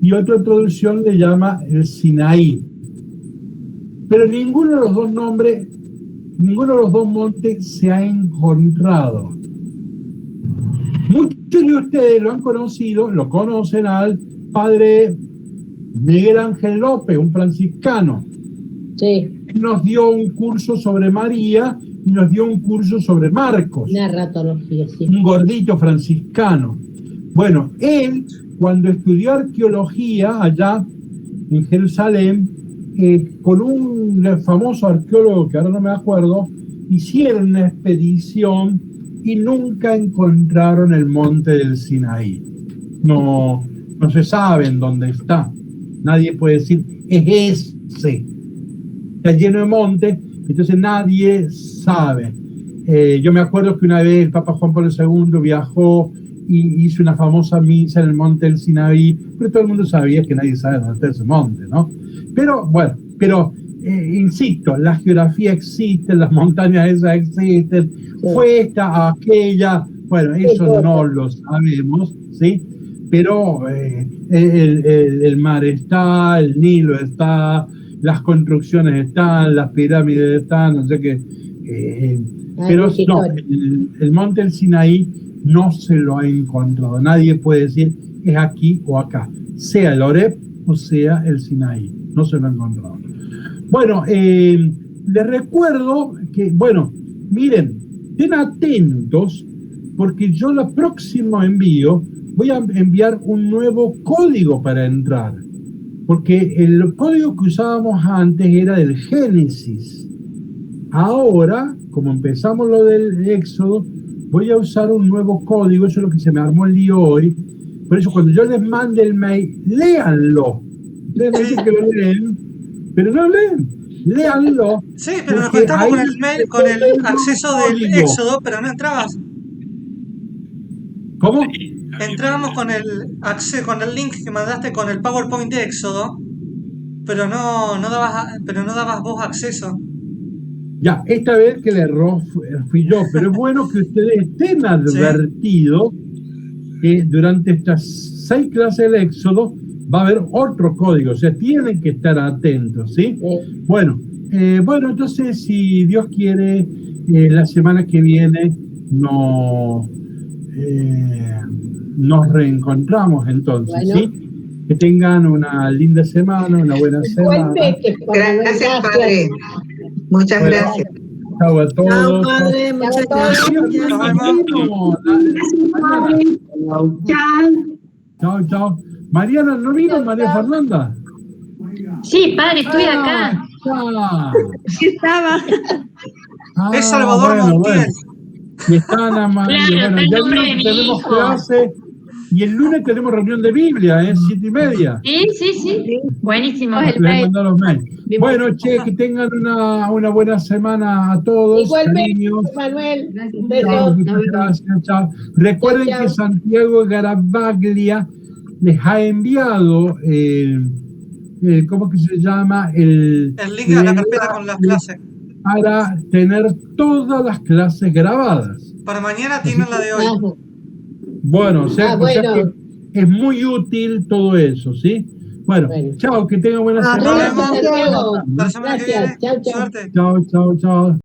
y otra traducción le llama el Sinaí. Pero ninguno de los dos nombres, ninguno de los dos montes se ha encontrado. Muchos de ustedes lo han conocido, lo conocen al padre Miguel Ángel López, un franciscano. Sí. Nos dio un curso sobre María y nos dio un curso sobre Marcos. Narratología, sí. Un gordito franciscano. Bueno, él, cuando estudió arqueología allá en Jerusalén, con un famoso arqueólogo que ahora no me acuerdo, hicieron una expedición y nunca encontraron el monte del Sinaí. No se sabe en dónde está. Nadie puede decir, es ese. Está lleno de montes, entonces nadie sabe. Yo me acuerdo que una vez el Papa Juan Pablo II viajó y hizo una famosa misa en el monte del Sinaí, pero todo el mundo sabía que nadie sabe dónde está ese monte, ¿no? Pero bueno, insisto, la geografía existe, las montañas esas existen, fue esta, aquella, bueno, eso no lo sabemos, ¿sí? Pero el mar está, el Nilo está, las construcciones están, las pirámides están, no sé qué. Pero no, el monte del Sinaí no se lo ha encontrado. Nadie puede decir es aquí o acá, sea el Horeb o sea el Sinaí. No se lo ha encontrado. Bueno, les recuerdo que, bueno, miren, estén atentos porque yo la próxima envío voy a enviar un nuevo código para entrar. Porque el código que usábamos antes era del Génesis. Ahora, como empezamos lo del Éxodo, voy a usar un nuevo código. Eso es lo que se me armó el lío hoy. Por eso, cuando yo les mande el mail, léanlo. Ustedes me dicen que lo leen, pero no leen. Léanlo. Sí, pero nos conectamos con el mail, con el acceso del Éxodo, pero no entrabas. ¿Cómo? Entrábamos con el link que mandaste con el PowerPoint de Éxodo, pero no dabas vos acceso. Ya, esta vez que el error fui yo, pero es bueno que ustedes estén advertidos que durante estas 6 clases del Éxodo va a haber otro código, o sea, tienen que estar atentos, ¿sí? Bueno, entonces, si Dios quiere, la semana que viene nos reencontramos entonces, ¿sí? Que tengan una linda semana, una buena semana. Gracias, padre. Muchas gracias. Chao a todos. Chao, padre. Muchas gracias. Chao. Mariana, ¿no vino María Fernanda? Sí, padre, estoy acá. Sí estaba. Es Salvador Montiel. Y está Ana María. Claro, Bueno, ya lunes tenemos clase y el lunes tenemos reunión de Biblia, 7:30. Sí. Buenísimo. Les mando los mails. Bueno, que tengan una buena semana a todos. Igualmente, cariños. Manuel. Un Chao, beso. gracias, chao. Recuerden que Santiago Garabaglia les ha enviado ¿cómo que se llama? El link a la carpeta con las clases. Para tener todas las clases grabadas. Para mañana tienen la de hoy. Bueno, o sea que es muy útil todo eso, ¿sí? Bueno, chao, que tengan buena semana. Nos vemos la semana que viene. Chao. Suerte. Chao.